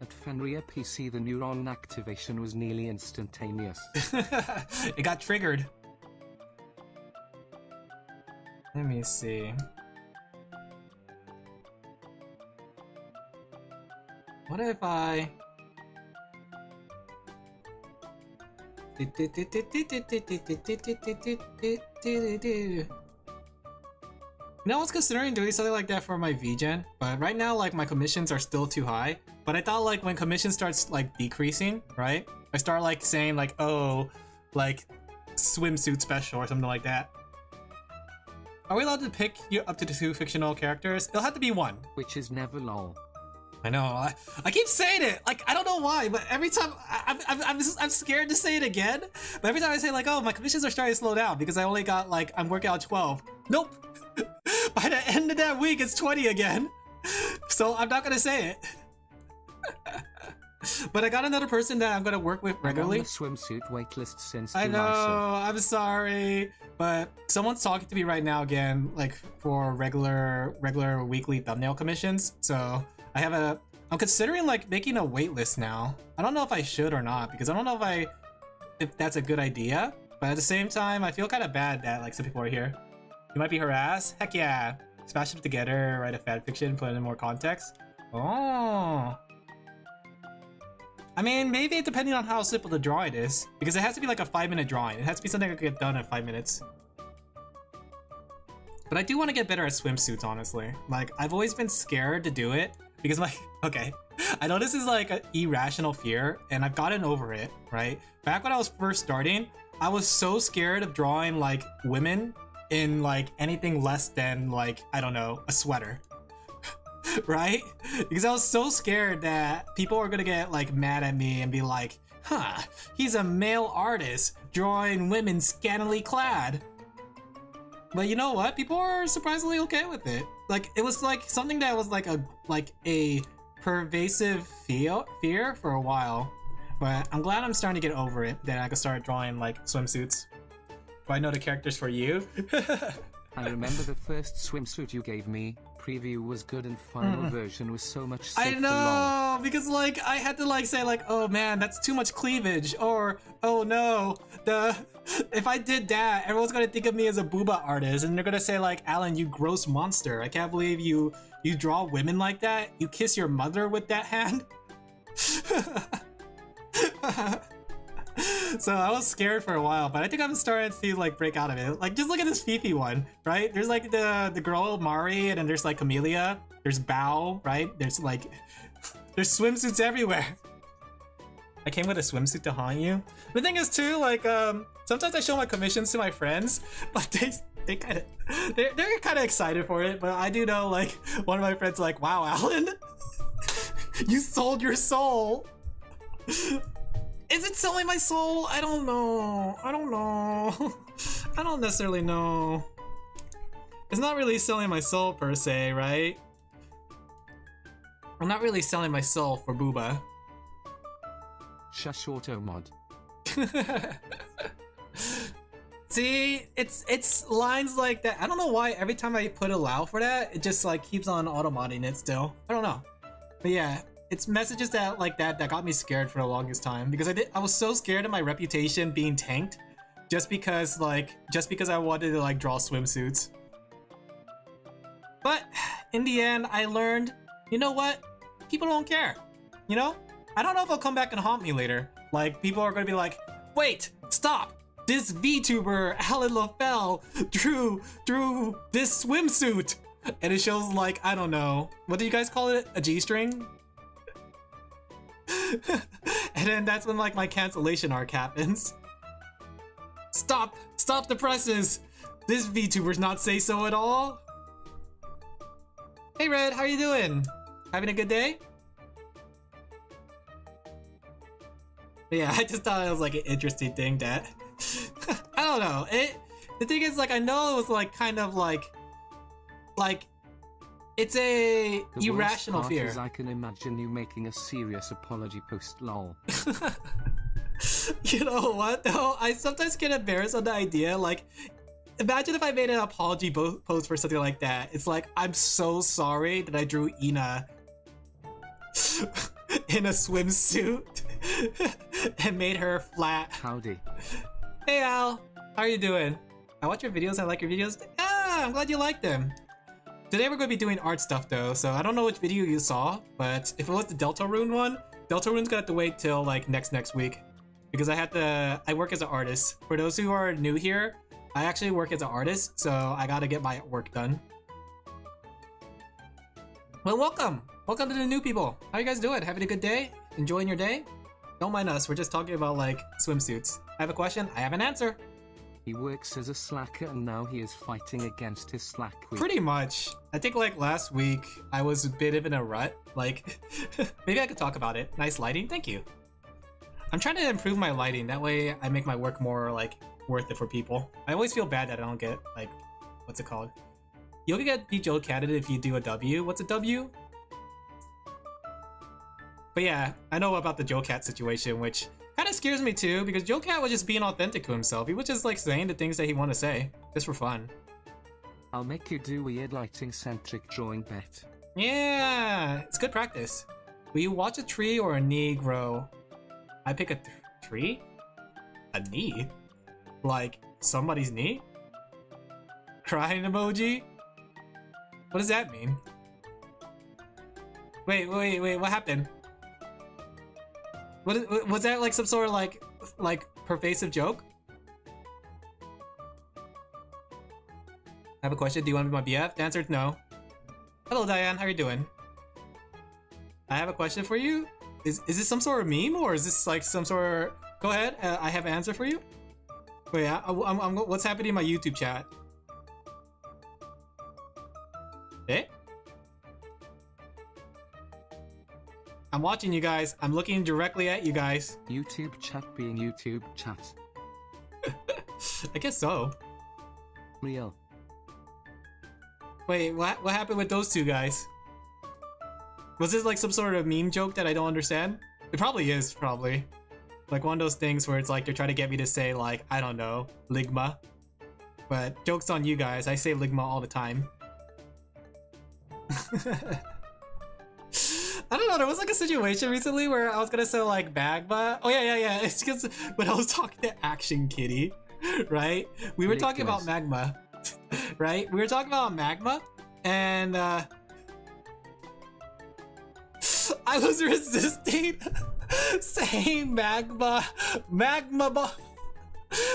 At Fenrir PC, the neuron activation was nearly instantaneous. It got triggered. Let me see. What if I... You know, I was considering doing something like that for my VGen, but right now, like, my commissions are still too high. But I thought, like, when commission starts, like, decreasing, right? I start, like, saying, like, oh, like, swimsuit special or something like that. Are we allowed to pick up to 2 fictional characters? It'll have to be 1. Which is never lol. I know, I keep saying it, like, I don't know why, but every time, I'm scared to say it again, but every time I say, like, oh, my commissions are starting to slow down because I only got, like, I'm working on 12. Nope! By the end of that week, it's 20 again. So I'm not gonna say it. But I got another person that I'm gonna work with regularly. I'm on the swimsuit waitlist since I know, July, I'm sorry. But someone's talking to me right now again, like for regular weekly thumbnail commissions. So I'm considering like making a waitlist now. I don't know if I should or not, because I don't know if that's a good idea. But at the same time, I feel kind of bad that like some people are here. You might be harassed? Heck yeah. Smash them together, write a fanfiction, put in more context. Oh. I mean, maybe depending on how simple the drawing is. Because it has to be like a 5-minute drawing. It has to be something I can get done in 5 minutes. But I do want to get better at swimsuits, honestly. Like, I've always been scared to do it. Because okay. I know this is like an irrational fear, and I've gotten over it, right? Back when I was first starting, I was so scared of drawing like women in like anything less than like, I don't know, a sweater. Right? Because I was so scared that people are gonna get like mad at me and be like, huh, he's a male artist drawing women scantily clad. But you know what? People are surprisingly okay with it. Like, it was like something that was like a pervasive fear for a while. But I'm glad I'm starting to get over it, that I can start drawing like swimsuits. Do I know the characters for you? I remember the first swimsuit you gave me. Preview was good and final version was so much sick. I know, because like I had to like say like, oh man, that's too much cleavage, or oh no, if I did that, everyone's gonna think of me as a booba artist, and they're gonna say like, Alan, you gross monster. I can't believe you draw women like that. You kiss your mother with that hand. So I was scared for a while, but I think I'm starting to like break out of it. Like, just look at this Fifi one, right? There's like the girl Mari, and then there's like Camellia. There's Bao, right? There's swimsuits everywhere. I came with a swimsuit to haunt you. The thing is too, like, sometimes I show my commissions to my friends, but they're kind of excited for it. But I do know, like, one of my friends like, wow, Alan, you sold your soul. Is it selling my soul? I don't know. I don't necessarily know. It's not really selling my soul per se, right? I'm not really selling my soul for Booba. Shush auto mod. See, it's lines like that. I don't know why every time I put allow for that, it just like keeps on auto-modding it still. I don't know. But yeah, it's messages that like that got me scared for the longest time, because I was so scared of my reputation being tanked just because I wanted to like draw swimsuits. But in the end, I learned, you know what? People don't care. You know? I don't know if they'll come back and haunt me later. Like, people are gonna be like, wait, stop! This VTuber, Alin Laphel, drew this swimsuit! And it shows like, I don't know, what do you guys call it? A G-string? And then that's when like my cancellation arc happens. Stop the presses! This VTuber's not say so at all! Hey Red, how you doing? Having a good day? But yeah, I just thought it was like an interesting thing that I don't know. The thing is, like, I know it was like kind of like it's a irrational fear. Is I can imagine you making a serious apology post, lol. You know what though? I sometimes get embarrassed on the idea. Like, imagine if I made an apology post for something like that. It's like, I'm so sorry that I drew Ina in a swimsuit and made her flat. Howdy. Hey Al, how are you doing? I watch your videos, I like your videos. Ah, I'm glad you like them. Today we're going to be doing art stuff though, so I don't know which video you saw, but if it was the Deltarune one, Deltarune's gonna have to wait till like next week, because I work as an artist. For those who are new here, I actually work as an artist, so I gotta get my work done. Well, welcome to the new people. How you guys doing? Having a good day? Enjoying your day? Don't mind us, we're just talking about like swimsuits. I have a question, I have an answer. He works as a slacker and now he is fighting against his slack week. Pretty much. I think like last week I was a bit in a rut. Like, maybe I could talk about it. Nice lighting, thank you. I'm trying to improve my lighting, that way I make my work more like worth it for people. I always feel bad that I don't get like, what's it called? You only get the Joe candidate if you do a W. What's a W? But yeah, I know about the Joe Cat situation, which kind of scares me too, because Joe Cat was just being authentic to himself. He was just like saying the things that he wanted to say, just for fun. I'll make you do weird lighting-centric drawing bet. Yeah, it's good practice. Will you watch a tree or a knee grow? I pick a tree? A knee? Like somebody's knee? Crying emoji? What does that mean? Wait, what happened? Was that like some sort of like pervasive joke? I have a question. Do you want to be my BF? The answer is no. Hello Diane, how are you doing? I have a question for you. Is this some sort of meme, or is this like some sort of... Go ahead, I have an answer for you. Wait, what's happening in my YouTube chat? Eh? I'm watching you guys. I'm looking directly at you guys. YouTube chat being YouTube chat. I guess so. Real. Wait, what happened with those two guys? Was this like some sort of meme joke that I don't understand? It probably is, probably. Like one of those things where it's like they're trying to get me to say like, I don't know, Ligma. But joke's on you guys, I say Ligma all the time. I don't know, there was like a situation recently where I was gonna say like Magma. Oh yeah, it's because when I was talking to Action Kitty, right? We were talking about Magma, right? We were talking about Magma, and I was resisting Saying magma ball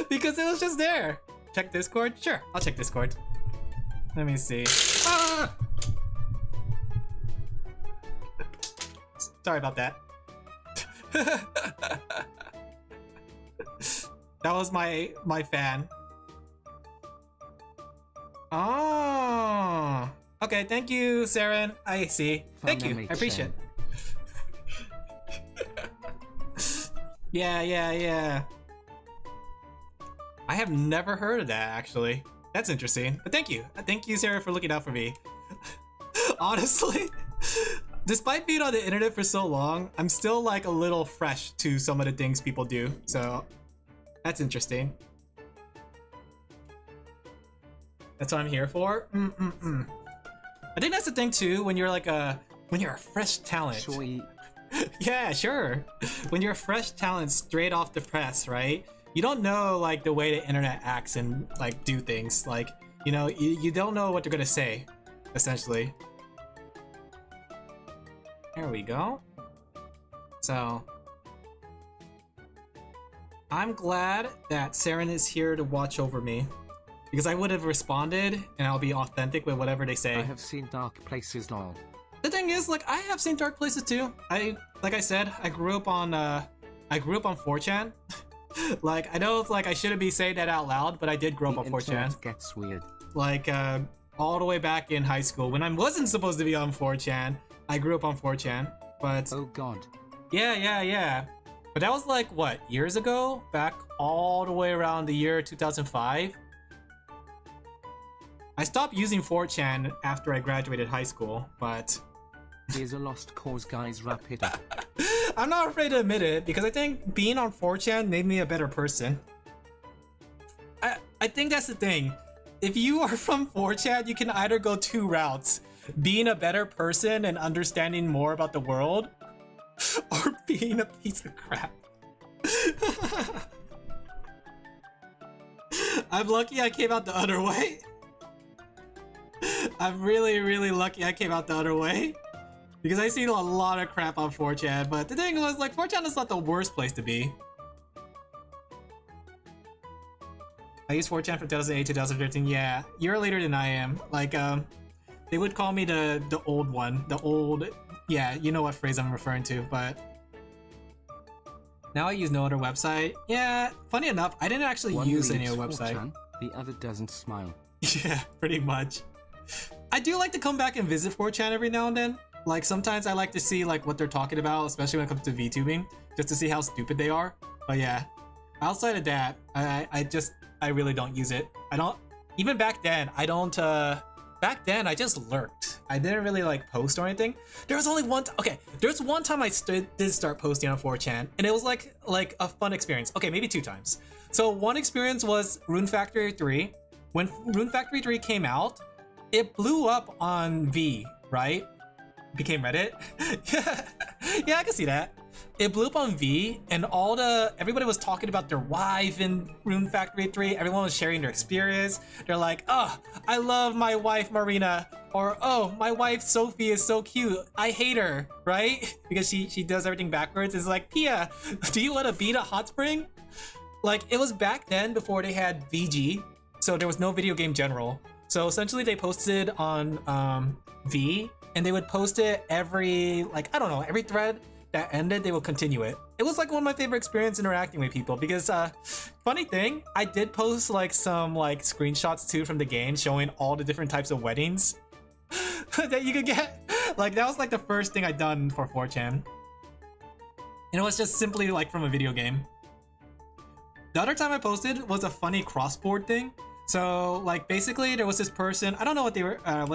because it was just there. Check Discord? Sure, I'll check Discord. Let me see. Ah! Sorry about that. That was my fan. Oh. Okay, thank you, Saren. I see. Thank you. I appreciate it. Yeah. I have never heard of that, actually. That's interesting. But thank you. Thank you, Sarah, for looking out for me. Honestly, despite being on the internet for so long, I'm still like a little fresh to some of the things people do. So that's interesting. That's what I'm here for. I think that's the thing too. When you're like when you're a fresh talent. Sweet. Yeah, sure. When you're a fresh talent straight off the press, right? You don't know like the way the internet acts and like do things. Like, you know, you don't know what they're gonna say, essentially. There we go. So I'm glad that Saren is here to watch over me, because I would have responded and I'll be authentic with whatever they say. I have seen dark places, lol. The thing is, like, I have seen dark places too. Like I said, I grew up on 4chan. Like, I know it's like I shouldn't be saying that out loud, but I did grow up on 4chan. It gets weird. Like, all the way back in high school when I wasn't supposed to be on 4chan, I grew up on 4chan. But oh god. Yeah. But that was like what, years ago? Back all the way around the year 2005. I stopped using 4chan after I graduated high school, but Here's a lost cause, guys, wrap it up. I'm not afraid to admit it, because I think being on 4chan made me a better person. I think that's the thing. If you are from 4chan, you can either go two routes. Being a better person and understanding more about the world, or being a piece of crap. I'm lucky I came out the other way. I'm really lucky I came out the other way. Because I seen a lot of crap on 4chan, but the thing was, like, 4chan is not the worst place to be. I used 4chan from 2008 to 2013. Yeah, you're later than I am. Like, they would call me the old one. The old... Yeah, you know what phrase I'm referring to, but... Now I use no other website. Yeah, funny enough, I didn't actually use any other website. 4chan, the other doesn't smile. Yeah, pretty much. I do like to come back and visit 4chan every now and then. Like, sometimes I like to see like what they're talking about, especially when it comes to VTubing, just to see how stupid they are. But yeah, outside of that, I really don't use it. I don't, even back then, I don't, back then I just lurked. I didn't really like post or anything. There was only one, okay, there's one time I did start posting on 4chan, and it was like a fun experience. Okay, maybe two times. So one experience was Rune Factory 3. When Rune Factory 3 came out, it blew up on V, right? Became Reddit. Yeah, I can see that. It blew up on V, and everybody was talking about their wife in Rune Factory 3. Everyone was sharing their experience. They're like, oh, I love my wife Marina, or oh, my wife Sophie is so cute. I hate her, right? Because she does everything backwards. It's like, Pia, do you want to beat a hot spring? Like, it was back then before they had VG, so there was no video game general. So essentially they posted on V, and they would post it every, like, I don't know, every thread that ended, they will continue it. It was like one of my favorite experiences interacting with people, because funny thing, I did post like some like screenshots too from the game showing all the different types of weddings that you could get. Like, that was like the first thing I done for 4chan. And it was just simply like from a video game. The other time I posted was a funny crossboard thing. So like basically there was this person, I don't know what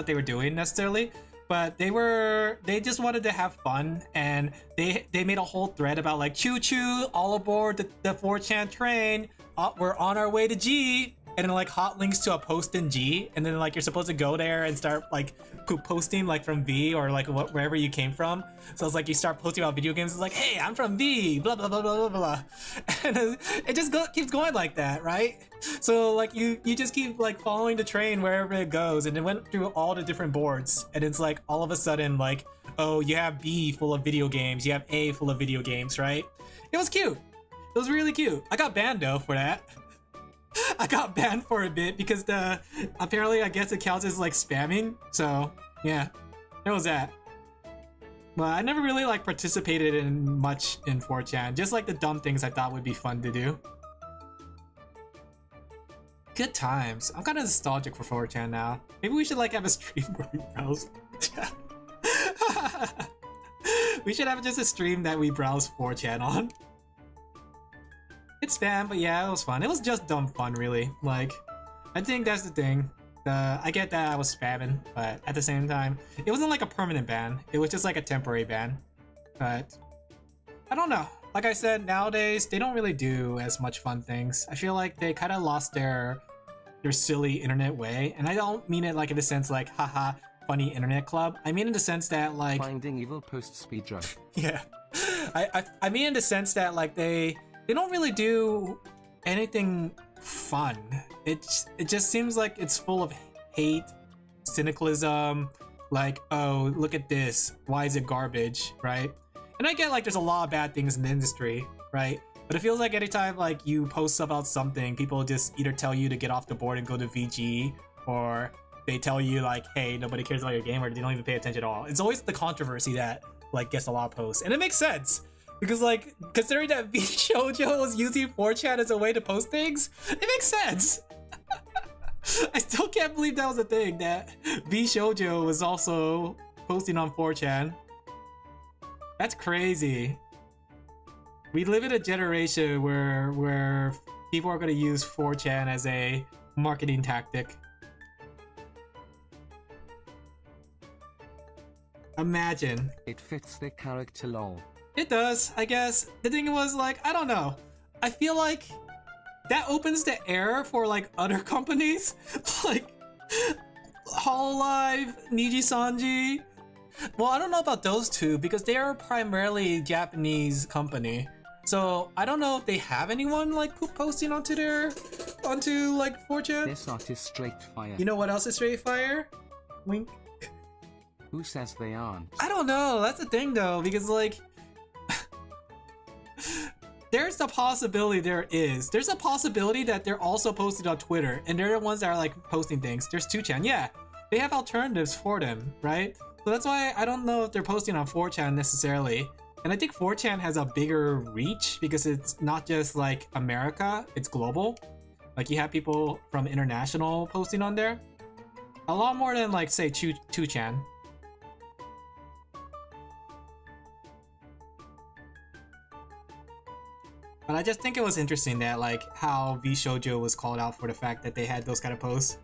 they were doing necessarily, but they just wanted to have fun, and they made a whole thread about like, choo choo, all aboard the 4chan train, we're on our way to G. and then like hot links to a post in G, and then like you're supposed to go there and start like posting like from V or like wherever you came from. So it's like you start posting about video games. It's like, hey, I'm from V, blah blah blah blah blah blah, and it just keeps going like that, right? So like you just keep like following the train wherever it goes, and it went through all the different boards, and it's like all of a sudden like, oh, you have B full of video games, you have A full of video games, right? It was cute. It was really cute. I got banned though for that. I got banned for a bit because apparently I guess it counts as like spamming. So yeah, there was that. But I never really like participated in much in 4chan. Just like the dumb things I thought would be fun to do. Good times. I'm kind of nostalgic for 4chan now. Maybe we should like have a stream where we browse. We should have just a stream that we browse 4chan on. It's spam, but yeah, it was fun. It was just dumb fun, really. Like, I think that's the thing. I get that I was spamming, but at the same time, it wasn't like a permanent ban. It was just like a temporary ban. But I don't know. Like I said, nowadays they don't really do as much fun things. I feel like they kind of lost their silly internet way, and I don't mean it like in the sense like haha funny internet club. I mean in the sense that like finding evil post speedrun. Yeah, I mean in the sense that like they don't really do anything fun. It just seems like it's full of hate, cynicalism, like, oh, look at this, why is it garbage, right? And I get like there's a lot of bad things in the industry, right? But it feels like anytime like you post about something, people just either tell you to get off the board and go to VG, or they tell you like, hey, nobody cares about your game, or they don't even pay attention at all. It's always the controversy that like gets a lot of posts, and it makes sense. Because like, considering that vShoujo was using 4chan as a way to post things, it makes sense. I still can't believe that was a thing, that vShoujo was also posting on 4chan. That's crazy. We live in a generation where people are going to use 4chan as a marketing tactic. Imagine. It fits the character lol. It does, I guess. The thing was like, I don't know. I feel like that opens the air for like other companies like Hololive, Nijisanji. Well, I don't know about those two because they are primarily a Japanese company. So I don't know if they have anyone like posting onto like 4chan. This art is straight fire. You know what else is straight fire? Wink. Who says they aren't? I don't know. That's the thing though, because like there's a possibility there's a possibility that they're also posted on Twitter, and they're the ones that are like posting things. There's 2chan, yeah. They have alternatives for them, right? So that's why I don't know if they're posting on 4chan necessarily. And I think 4chan has a bigger reach because it's not just like America, it's global. Like you have people from international posting on there. A lot more than like say 2chan. But I just think it was interesting that like how vShoujo was called out for the fact that they had those kind of posts.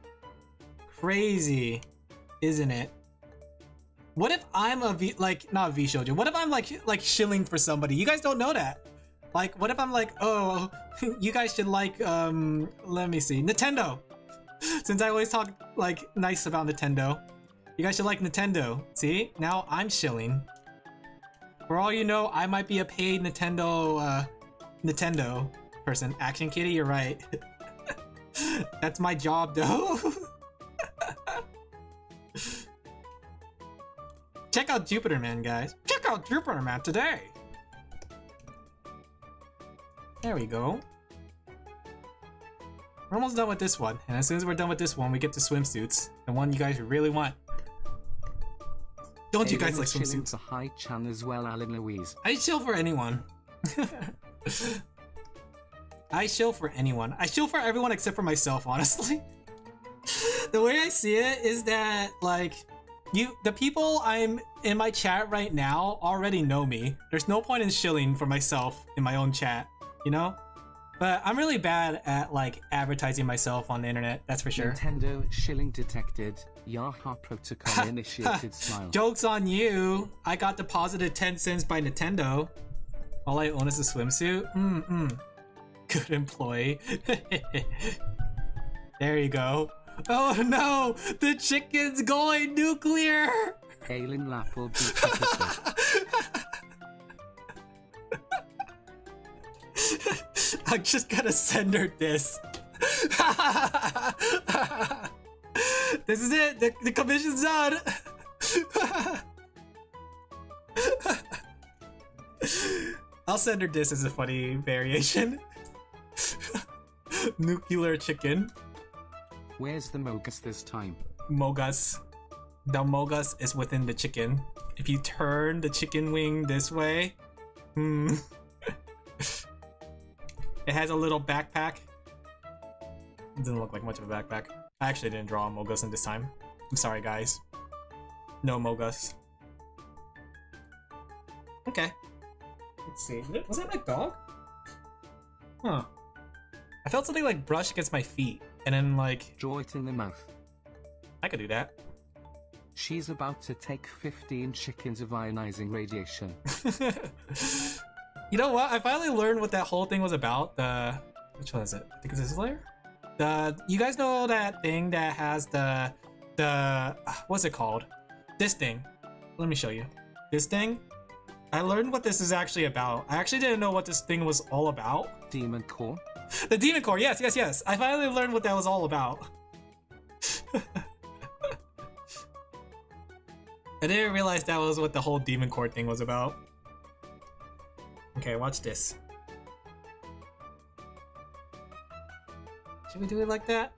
Crazy, isn't it? What if I'm not vShoujo? What if I'm like shilling for somebody? You guys don't know that. Like, what if I'm like, oh, you guys should like let me see, Nintendo. Since I always talk like nice about Nintendo, you guys should like Nintendo. See, now I'm shilling. For all you know, I might be a paid Nintendo person. Action Kitty, you're right. That's my job though. Check out Jupitermen, guys. Check out Jupitermen today. There we go. We're almost done with this one, and as soon as we're done with this one, we get to swimsuits, the one you guys really want. Don't you guys like swimsuits? A high chan as well, Alin Louise. I chill for anyone. I chill for anyone. I chill for everyone except for myself, honestly. The way I see it is that, like, the people I'm in my chat right now already know me. There's no point in shilling for myself in my own chat, you know? But I'm really bad at, like, advertising myself on the internet, that's for sure. Nintendo shilling detected. Yaha protocol initiated smile. Joke's on you. I got deposited 10 cents by Nintendo. All I own is a swimsuit? Good employee. There you go. Oh no! The chicken's going nuclear! Alin Laphel beat episode. I'm just gonna send her this. This is it! The commission's done! I'll send her this as a funny variation. Nuclear chicken. Where's the Mogus this time? Mogus. The Mogus is within the chicken. If you turn the chicken wing this way, it has a little backpack. It doesn't look like much of a backpack. I actually didn't draw a Mogus in this time. I'm sorry, guys. No Mogus. Okay. Let's see. Was that my dog? Huh. I felt something like brush against my feet, and then like... Draw it in the mouth. I could do that. She's about to take 15 chickens of ionizing radiation. You know what? I finally learned what that whole thing was about. Which one is it? I think it's this layer? You guys know that thing that has the what's it called? This thing. Let me show you. This thing. I learned what this is actually about. I actually didn't know what this thing was all about. Demon core? The demon core, yes. I finally learned what that was all about. I didn't realize that was what the whole demon core thing was about. Okay, watch this. Should we do it like that?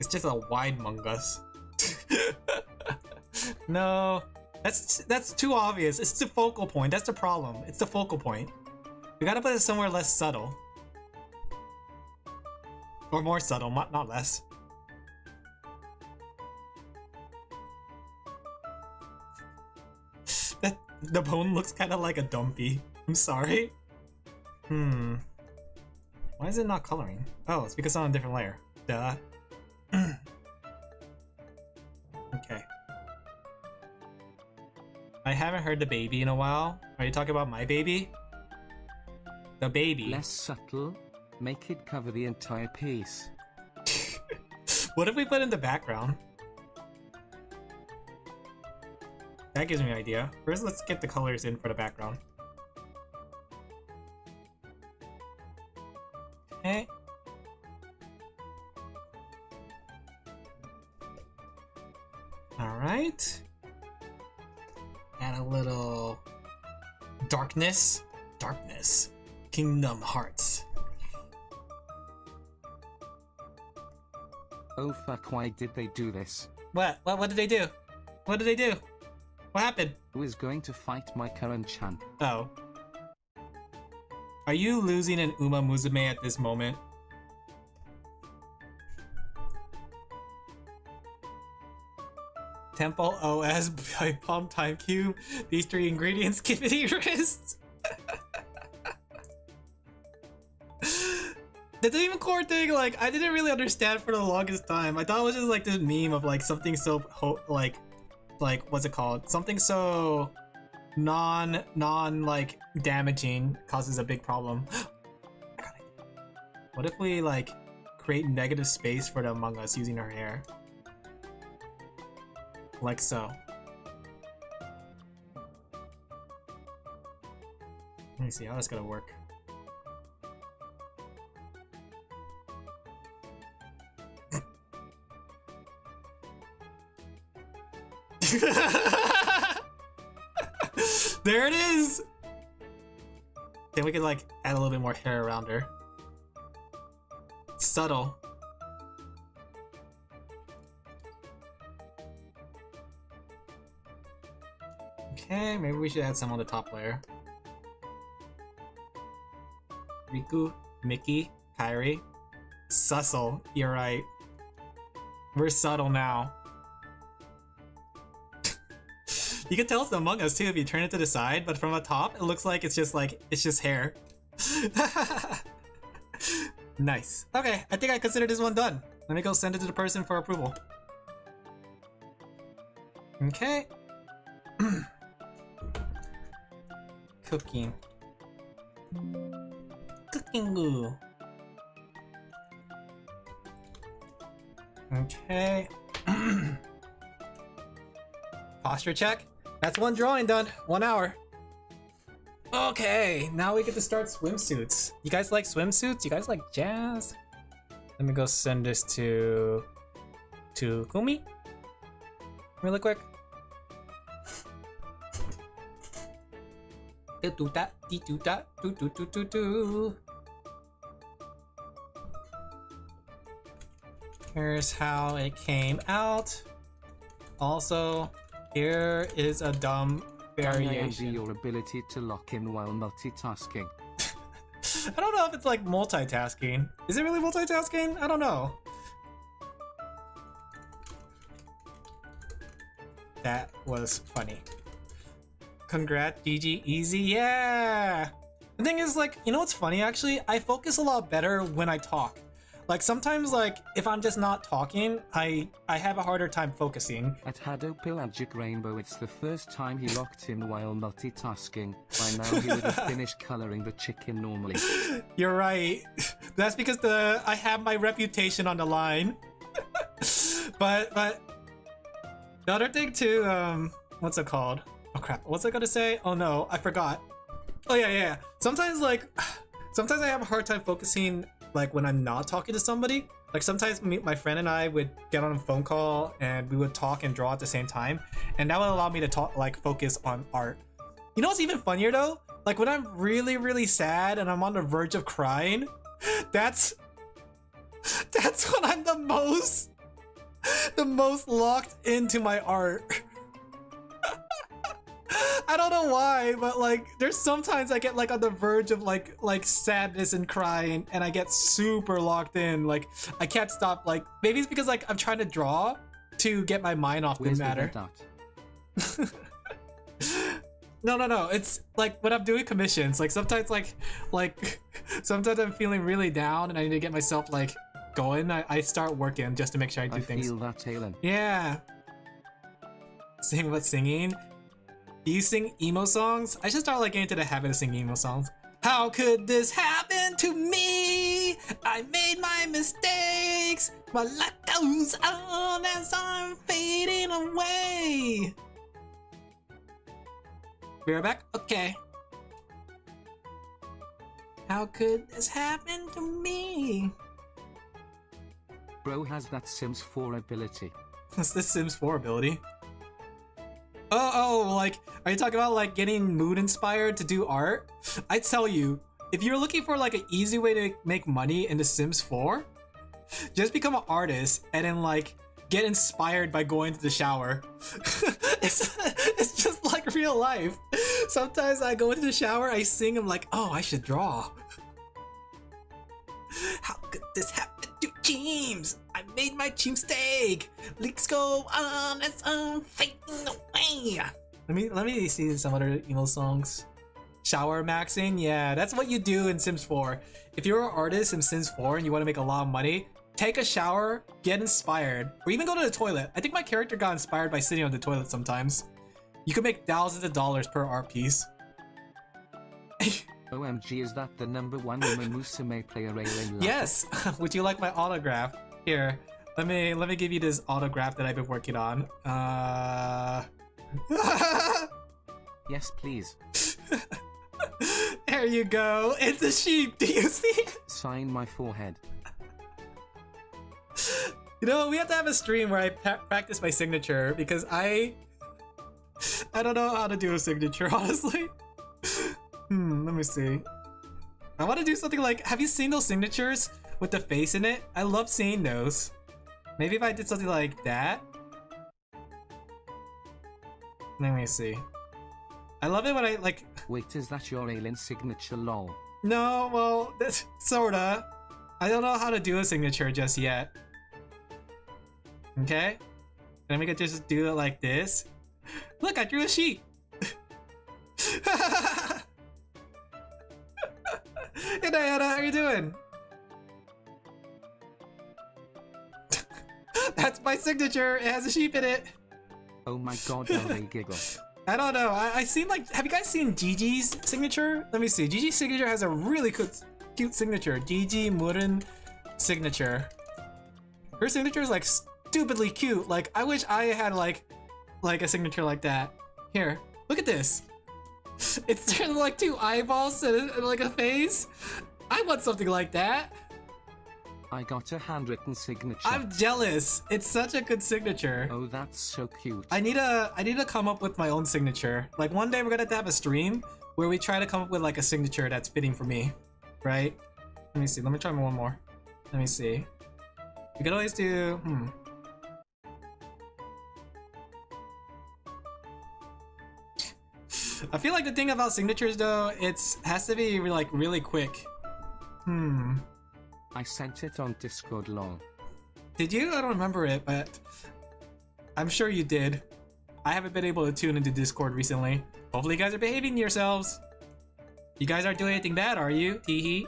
It's just a wide mungus. No, that's too obvious. It's the focal point. That's the problem. It's the focal point. We gotta put it somewhere less subtle. Or more subtle, not less. The bone looks kind of like a dumpy. I'm sorry. Why is it not coloring? Oh, it's because it's on a different layer. Duh. Okay. I haven't heard the baby in a while. Are you talking about my baby? The baby. Less subtle. Make it cover the entire piece. What if we put in the background? That gives me an idea. First, let's get the colors in for the background. Okay. Alright. Add a little darkness. Darkness. Kingdom Hearts. Oh fuck, why did they do this? What? What did they do? What did they do? What happened? Who is going to fight my current champ? Oh. Are you losing an Uma Musume at this moment? Temple OS by Palm Time Cube. These 3 ingredients give it wrists. The demon core thing, like, I didn't really understand for the longest time. I thought it was just like this meme of like something so like what's it called? Something so non like damaging causes a big problem. I got it. What if we like create negative space for the Among Us using her hair? Like so. Let me see how that's gonna work. There it is! Then we could like add a little bit more hair around her. Subtle. Okay, maybe we should add some on the top layer. Riku, Mickey, Kairi. Sussel, you're right. We're subtle now. You can tell it's Among Us too if you turn it to the side, but from the top, it looks like it's just hair. Nice. Okay, I think I consider this one done. Let me go send it to the person for approval. Okay. Cooking. cooking glue. Okay. Posture check. That's one drawing done. 1 hour. Okay, now we get to start swimsuits. You guys like swimsuits? You guys like jazz? Let me go send this to Kumi really quick. Do that, do that, do. Here's how it came out. Also, here is a dumb variation. Your ability to lock in while multitasking. I don't know if it's like multitasking. Is it really multitasking? I don't know. That was funny. Congrats, GG, easy, yeah! The thing is, like, you know what's funny actually? I focus a lot better when I talk. Like sometimes, like if I'm just not talking, I have a harder time focusing. At Hado Pelagic Rainbow, it's the first time he locked in while multitasking. By now he would have finished coloring the chicken normally. You're right. That's because I have my reputation on the line. but the other thing too, what's it called? Oh crap! What's I gonna say? Oh no, I forgot. Oh yeah. Sometimes I have a hard time focusing. Like when I'm not talking to somebody, like sometimes my friend and I would get on a phone call and we would talk and draw at the same time, and that would allow me to talk, like focus on art. You know what's even funnier though? Like when I'm really sad and I'm on the verge of crying, that's when I'm the most locked into my art. I don't know why, but like there's sometimes I get like on the verge of like sadness and crying, and I get super locked in. Like I can't stop. Like maybe it's because like I'm trying to draw to get my mind off the matter. No. It's like when I'm doing commissions. Like sometimes sometimes I'm feeling really down and I need to get myself like going. I start working just to make sure I do things. I feel that, Alin. Yeah. Sing about singing. Do you sing emo songs? I should start like getting into the habit of singing emo songs. How could this happen to me? I made my mistakes. My life goes on as I'm fading away. Be right back? Okay. How could this happen to me? Bro has that Sims 4 ability. What's this Sims 4 ability? Oh, like, are you talking about like getting mood inspired to do art? I tell you, if you're looking for like an easy way to make money in The Sims 4, just become an artist and then like get inspired by going to the shower. It's just like real life. Sometimes I go into the shower, I sing, I'm like, oh, I should draw. How could this happen to James? I made my mistake. Let's go on as I'm fading away. Let me see some other emo songs. Shower maxing, yeah, that's what you do in Sims 4. If you're an artist in Sims 4 and you want to make a lot of money, take a shower, get inspired, or even go to the toilet. I think my character got inspired by sitting on the toilet sometimes. You can make thousands of dollars per art piece. OMG, is that the #1 woman Musume player Alin Laphel? Yes! Would you like my autograph? Here, let me give you this autograph that I've been working on. Yes, please. There you go. It's a sheep. Do you see it? Sign my forehead. You know, we have to have a stream where I practice my signature because I don't know how to do a signature, honestly. Let me see. I want to do something like, have you seen those signatures with the face in it? I love seeing those. Maybe if I did something like that. Let me see. I love it when I like... Wait, is that your Alin signature, lol? No, well, that's sorta. I don't know how to do a signature just yet. Okay? Then we could just do it like this. Look, I drew a sheep! Hey Diana, how are you doing? That's my signature, it has a sheep in it! Oh my god, they giggle. I don't know, I seen like, have you guys seen Gigi's signature? Let me see, Gigi's signature has a really cute signature. Gigi Murin signature. Her signature is like stupidly cute. Like I wish I had like a signature like that. Here, look at this. It's turned like 2 eyeballs and like a face. I want something like that. I got a handwritten signature. I'm jealous. It's such a good signature. Oh, that's so cute. I need to come up with my own signature. Like one day we're gonna have a stream where we try to come up with like a signature that's fitting for me, right? Let me see. Let me try one more. Let me see. We could always do. I feel like the thing about signatures though, has to be like really quick. I sent it on Discord lol. Did you? I don't remember it, but I'm sure you did. I haven't been able to tune into Discord recently. Hopefully you guys are behaving yourselves. You guys aren't doing anything bad, are you? Teehee.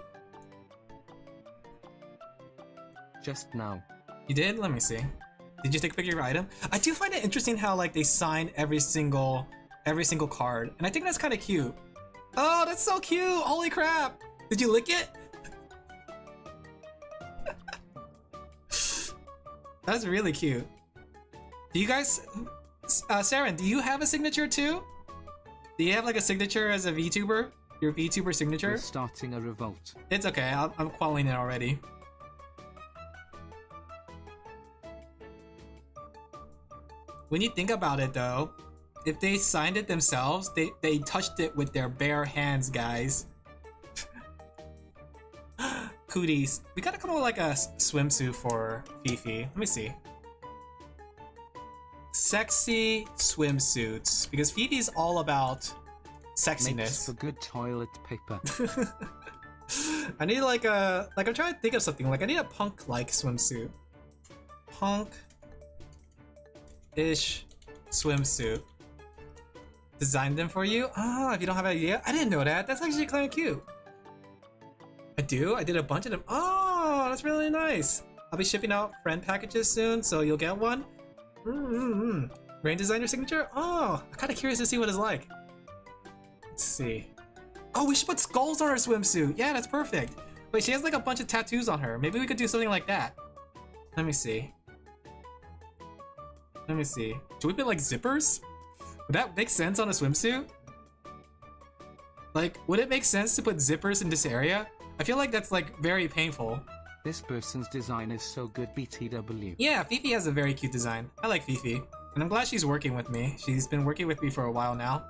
Just now. You did? Let me see. Did you take a picture of your item? I do find it interesting how like they sign every single card, and I think that's kind of cute. Oh, that's so cute! Holy crap! Did you lick it? That's really cute. Do you guys, Saren, do you have a signature too? Do you have like a signature as a VTuber? Your VTuber signature? We're starting a revolt. It's okay. I'm quelling it already. When you think about it though, if they signed it themselves, they touched it with their bare hands, guys. Cooties. We gotta come up with like a swimsuit for Fifi. Let me see. Sexy swimsuits, because Fifi's all about sexiness. Makes for good toilet paper. I need like I'm trying to think of something. Like I need a punk-like swimsuit. Punk-ish swimsuit. Design them for you? Ah, if you don't have an idea? I didn't know that. That's actually kind of cute. I do? I did a bunch of them. Oh, that's really nice. I'll be shipping out friend packages soon, so you'll get one. Rain designer signature? Oh, I'm kind of curious to see what it's like. Let's see. Oh, we should put skulls on her swimsuit. Yeah, that's perfect. Wait, she has like a bunch of tattoos on her. Maybe we could do something like that. Let me see. Let me see. Should we put like zippers? Would that make sense on a swimsuit? Like, would it make sense to put zippers in this area? I feel like that's like very painful. This person's design is so good, BTW. Yeah, Fifi has a very cute design. I like Fifi. And I'm glad she's working with me. She's been working with me for a while now.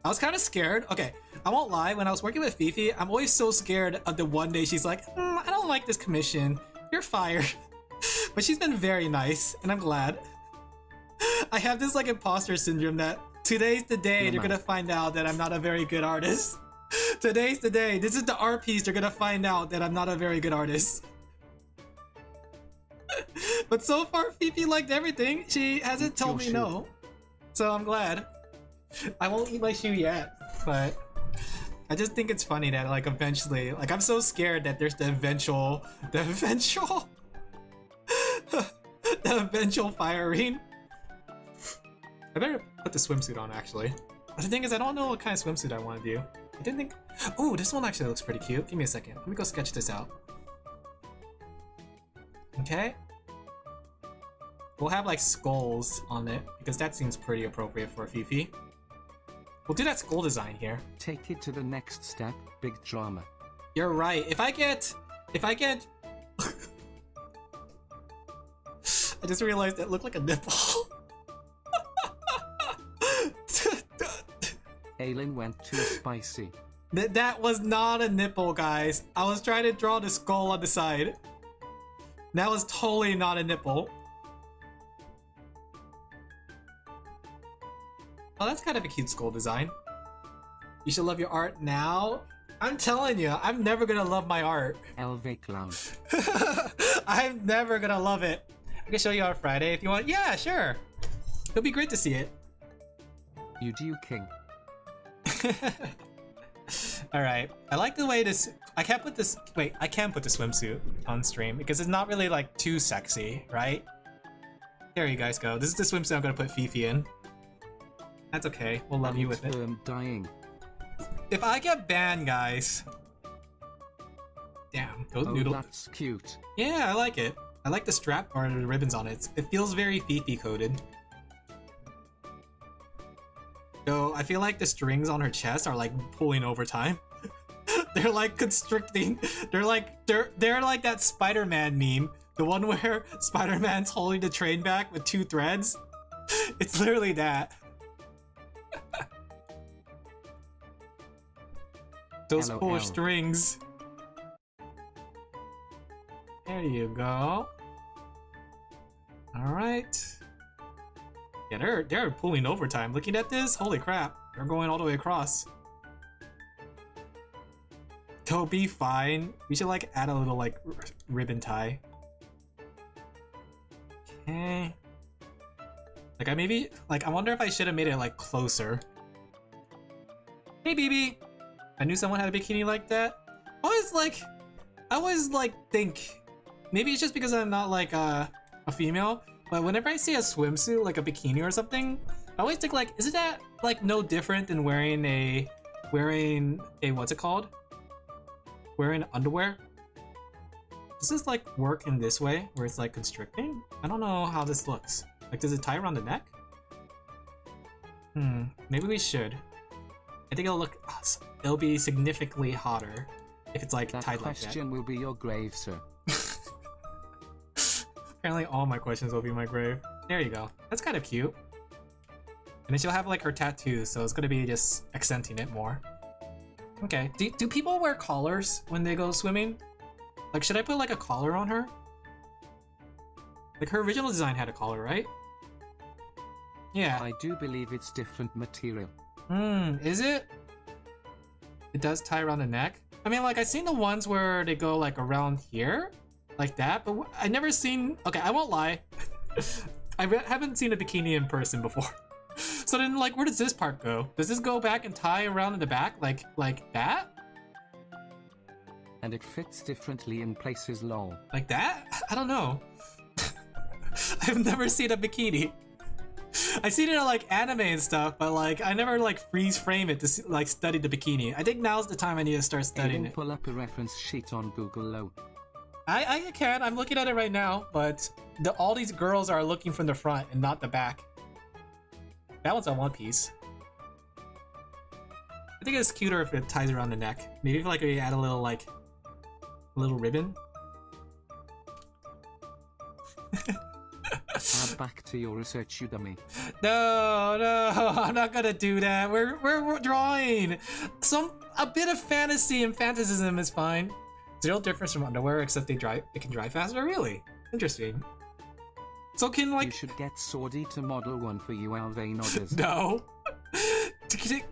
I was kind of scared. Okay, I won't lie. When I was working with Fifi, I'm always so scared of the one day she's like, I don't like this commission. You're fired. But she's been very nice, and I'm glad. I have this like imposter syndrome that today's the day they're gonna find out that I'm not a very good artist. Today's the day. This is the art piece. They're gonna find out that I'm not a very good artist. But so far, Fifi liked everything. She hasn't told me no. So I'm glad. I won't eat my shoe yet, but I just think it's funny that like eventually, like I'm so scared that there's the eventual firing. I better put the swimsuit on actually. But the thing is, I don't know what kind of swimsuit I want to do. I didn't think. Oh, this one actually looks pretty cute. Give me a second. Let me go sketch this out. Okay. We'll have like skulls on it because that seems pretty appropriate for Fifi. We'll do that skull design here. Take it to the next step. Big drama. You're right. If I get. I just realized it looked like a nipple. Alin went too spicy. That was not a nipple, guys. I was trying to draw the skull on the side. That was totally not a nipple. Oh, that's kind of a cute skull design. You should love your art now. I'm telling you, I'm never gonna love my art. LV clown. I'm never gonna love it. I can show you on Friday if you want. Yeah, sure. It'll be great to see it. You do, king. Alright, I like the way this. I can't put this. Wait, I can put the swimsuit on stream because it's not really like too sexy, right? There you guys go. This is the swimsuit I'm gonna put Fifi in. That's okay. We'll love you with it. I'm dying. If I get banned, guys, Damn, those Oh, noodles. that's cute. Yeah, I like it. I like the strap or the ribbons on it. It feels very Fifi coded. So I feel like the strings on her chest are like pulling overtime. They're like constricting. They're like that Spider-Man meme. The one where Spider-Man's holding the train back with 2 threads. It's literally that. Those LOL. poor strings. There you go. Alright. Yeah, they're pulling overtime. Looking at this, holy crap. They're going all the way across. They'll be fine. We should like add a little like ribbon tie. Okay. Like I wonder if I should have made it like closer. Hey BB! I knew someone had a bikini like that. I always think, maybe it's just because I'm not like a female, but whenever I see a swimsuit, like a bikini or something, I always think like, isn't that like no different than wearing a what's it called? Wearing underwear? Does this like work in this way where it's like constricting? I don't know how this looks. Like, does it tie around the neck? Maybe we should. I think it'll be significantly hotter if it's like That tied like that. question will be your grave, sir. Apparently all my questions will be my grave. There you go. That's kind of cute. And then she'll have like her tattoos, so it's gonna be just accenting it more. Okay. Do people wear collars when they go swimming? Like, should I put like a collar on her? Like, her original design had a collar, right? Yeah. I do believe it's different material. Is it? It does tie around the neck? I mean, like, I've seen the ones where they go like around here, like that, but I never seen, okay, I won't lie. I haven't seen a bikini in person before. So then, like, where does this part go? Does this go back and tie around in the back, like that? And it fits differently in places, lol. Like that? I don't know. I've never seen a bikini. I've seen it in like anime and stuff, but like I never like freeze frame it to see, like study the bikini. I think now's the time I need to start studying it. Pull up a reference sheet on Google low. I can. I'm looking at it right now, but all these girls are looking from the front and not the back. That one's on one piece. I think it's cuter if it ties around the neck. Maybe if like we add a little ribbon. Back to your research, you dummy. No, I'm not gonna do that. We're drawing. A bit of fantasy and fantasism is fine. Zero difference from underwear except it can dry faster. Really interesting. So can like you should get Sordy to model one for you, Alvey nodders. No.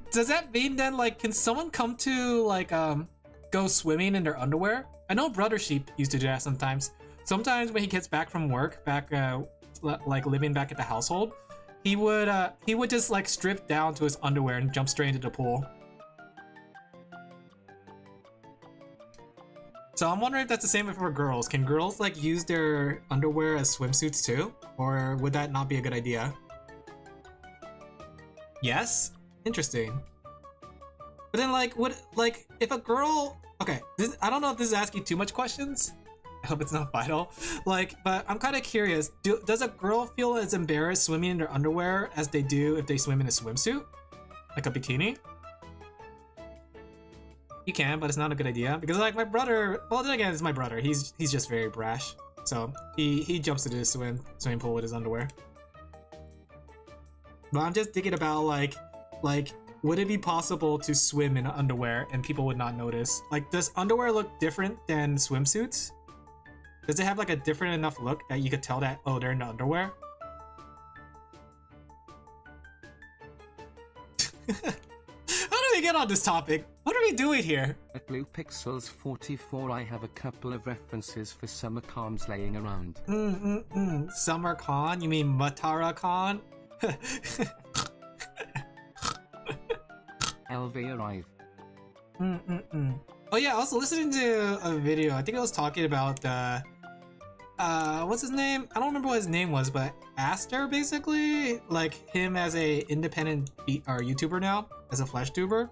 Does that mean then like can someone come to like go swimming in their underwear? I know Brother Sheep used to do that sometimes. Sometimes when he gets back from work, like living back at the household, he would just like strip down to his underwear and jump straight into the pool. So I'm wondering if that's the same for girls. Can girls like use their underwear as swimsuits too? Or would that not be a good idea? Yes? Interesting. But then like, if a girl, okay, I don't know if this is asking too much questions. I hope it's not vital. Like, but I'm kind of curious. Does a girl feel as embarrassed swimming in their underwear as they do if they swim in a swimsuit? Like a bikini? You can, but it's not a good idea. Because like my brother, well then again, it's my brother. He's just very brash. So he jumps into the swimming pool with his underwear. But I'm just thinking about like, would it be possible to swim in underwear and people would not notice? Like, does underwear look different than swimsuits? Does it have like a different enough look that you could tell that, oh, they're in the underwear? How do we get on this topic? What are we doing here? At Blue Pixels 44 I have a couple of references for summer comms laying around. Summer con? You mean Matara con? LV arrive. Oh yeah, also listening to a video, I think I was talking about what's his name? I don't remember what his name was, but Aster basically, like him as a independent YouTuber now, as a flash tuber.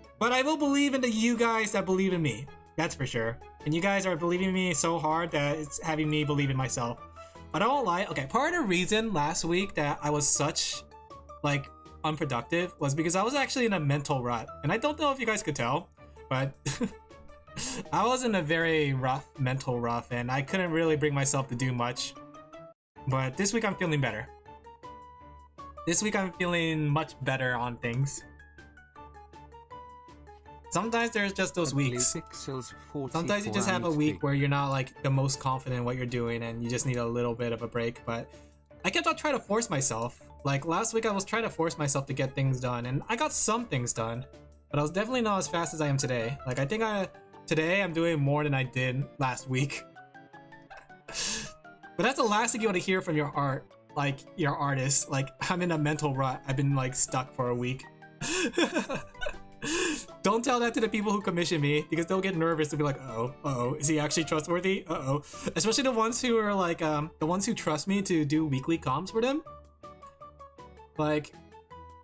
But I will believe in the you guys that believe in me. That's for sure. And you guys are believing in me so hard that it's having me believe in myself. But I don't lie. Okay, part of the reason last week that I was such, like, unproductive was because I was actually in a mental rut. And I don't know if you guys could tell, but I was in a very rough mental rut and I couldn't really bring myself to do much. But this week I'm feeling better. This week I'm feeling much better on things. Sometimes there's just those weeks. Sometimes you just have a week where you're not like the most confident in what you're doing and you just need a little bit of a break. But I kept on trying to force myself. Like last week I was trying to force myself to get things done and I got some things done. But I was definitely not as fast as I am today. Like I think today I'm doing more than I did last week. But that's the last thing you want to hear from your art. Like your artist. Like I'm in a mental rut. I've been like stuck for a week. Don't tell that to the people who commission me because they'll get nervous. They'll be like, uh-oh, is he actually trustworthy? Uh-oh. Especially the ones who are like, the ones who trust me to do weekly comms for them. Like,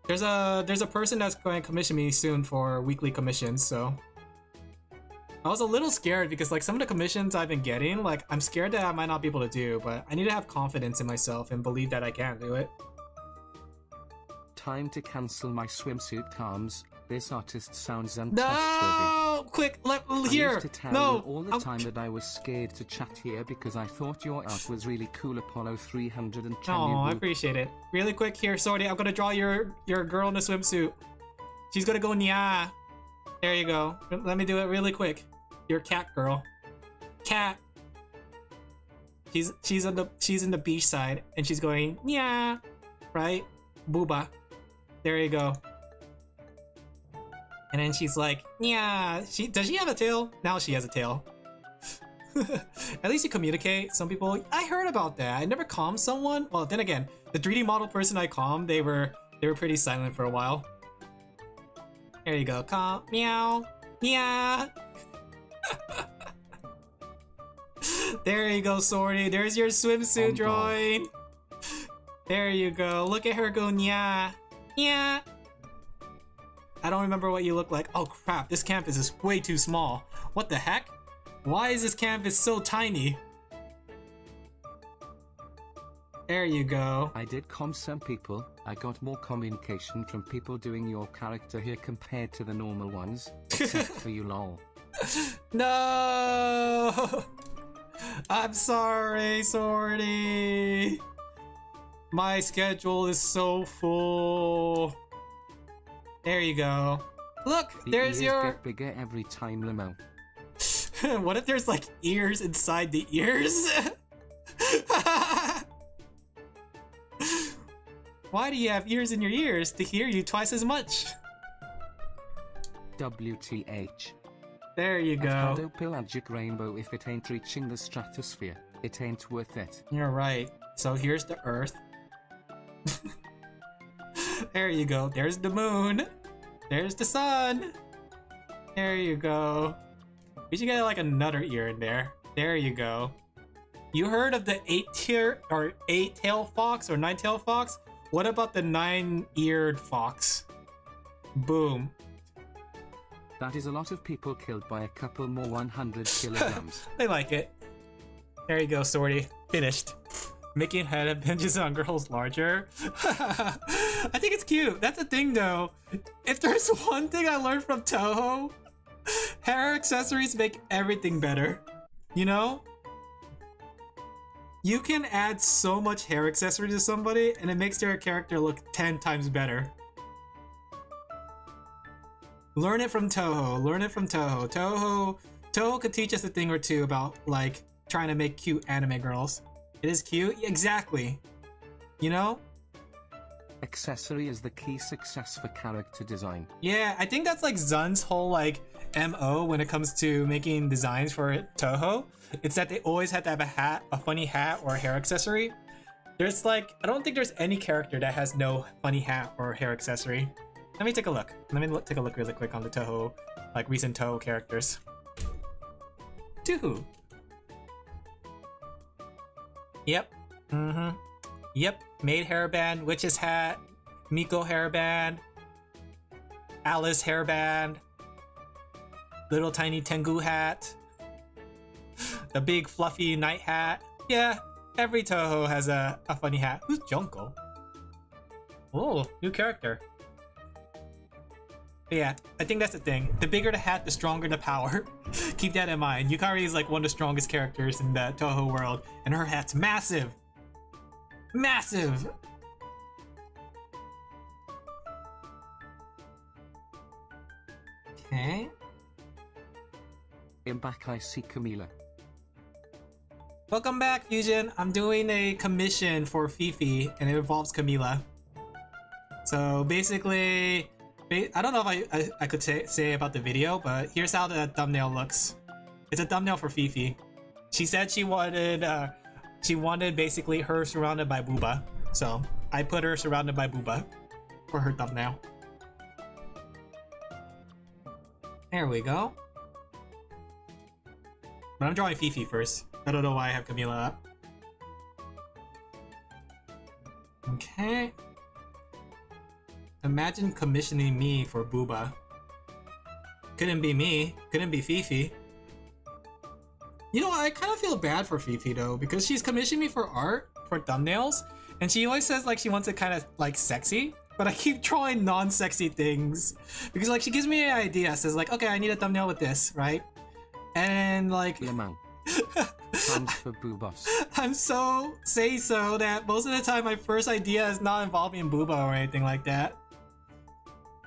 there's a person that's going to commission me soon for weekly commissions, so. I was a little scared because like some of the commissions I've been getting, like I'm scared that I might not be able to do, but I need to have confidence in myself and believe that I can do it. Time to cancel my swimsuit comms. This artist sounds untrustworthy. No! Quick, here! I used to tell you all the time that I was scared to chat here because I thought your art was really cool. Apollo 300 and Oh, I appreciate it. Really quick here, Sorty, I'm gonna draw your girl in a swimsuit. She's gonna go nya. There you go. Let me do it really quick. Your cat girl. Cat. She's in the beach side and she's going nya. Right? Booba. There you go. And then she's like, yeah, does she have a tail? Now she has a tail. At least you communicate. Some people, I heard about that. I never calmed someone. Well, then again, the 3D model person I calmed, they were pretty silent for a while. There you go. Calm, meow, meow. There you go, Sorty. There's your swimsuit drawing. There you go. Look at her go, nya, nya. I don't remember what you look like. Oh crap, this canvas is way too small. What the heck? Why is this canvas so tiny? There you go. I did calm some people. I got more communication from people doing your character here compared to the normal ones. Except for you, lol. No! I'm sorry, Sorty. My schedule is so full. There you go. Look, there's your. Get bigger every time, Limo. What if there's like ears inside the ears? Why do you have ears in your ears? To hear you twice as much. WTH. There you go. Pelagic rainbow. If it ain't reaching the stratosphere, it ain't worth it. You're right. So here's the Earth. There you go. There's the moon. There's the sun. There you go. We should get like another ear in there. There you go. You heard of the 8-tailed fox or 9-tailed fox? What about the 9-eared fox? Boom. That is a lot of people killed by a couple more 100 kilograms. I like it. There you go, Sorty. Finished. Making head hinges on girls larger. I think it's cute. That's the thing though. If there's one thing I learned from Toho, hair accessories make everything better. You know? You can add so much hair accessory to somebody and it makes their character look 10 times better. Learn it from Toho. Learn it from Toho. Toho could teach us a thing or two about like trying to make cute anime girls. It is cute? Exactly. You know? Accessory is the key success for character design. Yeah, I think that's like Zun's whole like MO when it comes to making designs for Toho. It's that they always have to have a hat, a funny hat, or a hair accessory. There's like, I don't think there's any character that has no funny hat or hair accessory. Let me take a look. Take a look really quick on the Toho, like recent Toho characters. Doohoo. Yep. Mm-hmm. Yep. Maid hairband, witch's hat, Miko hairband, Alice hairband. little tiny Tengu hat, the big fluffy night hat. Yeah, every Toho has a funny hat. Who's Junko? Oh, new character. But yeah, I think that's the thing. The bigger the hat, the stronger the power. Keep that in mind. Yukari is like one of the strongest characters in the Toho world, and her hat's massive. Massive! Okay. I'm back, I see Camila. Welcome back, Fusion. I'm doing a commission for Fifi, and it involves Camila. So basically, I don't know if I could say about the video, but here's how the thumbnail looks. It's a thumbnail for Fifi. She said she wanted basically her surrounded by booba. So I put her surrounded by booba for her thumbnail. There we go. But I'm drawing Fifi first. I don't know why I have Camila up. Okay. Imagine commissioning me for booba. Couldn't be me. Couldn't be Fifi. You know, I kind of feel bad for Fifi though, because she's commissioned me for art, for thumbnails, and she always says like she wants it kind of like sexy, but I keep drawing non-sexy things because like she gives me an idea, says like, okay, I need a thumbnail with this, right? And like, Yeah, man. Time for boobas. I'm so say-so that most of the time my first idea is not involving booba or anything like that.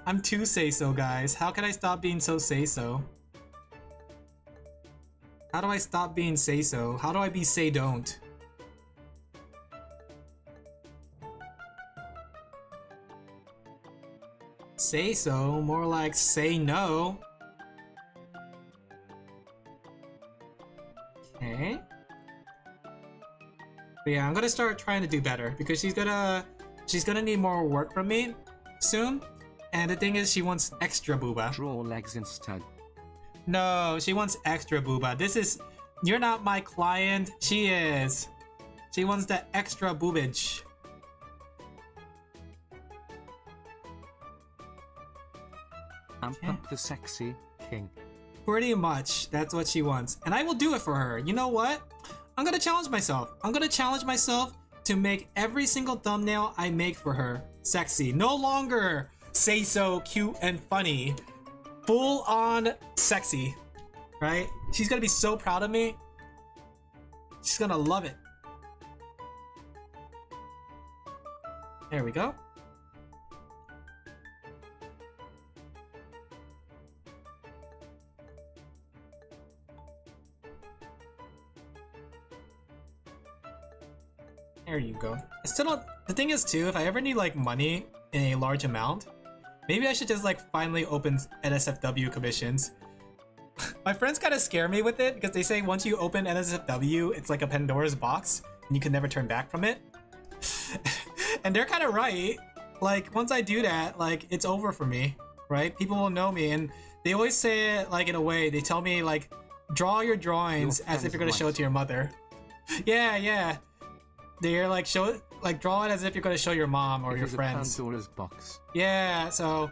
I'm too say-so, guys. How can I stop being so say-so? How do I stop being say-so? How do I be say-don't? Say-so, more like say no. Okay. But yeah, I'm gonna start trying to do better because she's gonna need more work from me soon. And the thing is, she wants extra booba. Draw legs instead. No, she wants extra booba. You're not my client. She is. She wants the extra boobage. Amp up the sexy king. Pretty much, that's what she wants. And I will do it for her. You know what? I'm gonna challenge myself. I'm gonna challenge myself to make every single thumbnail I make for her sexy. No longer say so cute and funny. Full on sexy. Right? She's gonna be so proud of me. She's gonna love it. There we go. There you go. I still don't. The thing is too, if I ever need like money in a large amount, maybe I should just like finally open NSFW commissions. My friends kind of scare me with it because they say once you open NSFW, it's like a Pandora's box and you can never turn back from it. And they're kind of right. Like once I do that, like it's over for me, right? People will know me, and they always say it like in a way. They tell me like, draw your drawings as if you're gonna show it to your mother. Yeah, yeah. They're like draw it as if you're gonna show your mom or your friends. Pandora's box. Yeah, so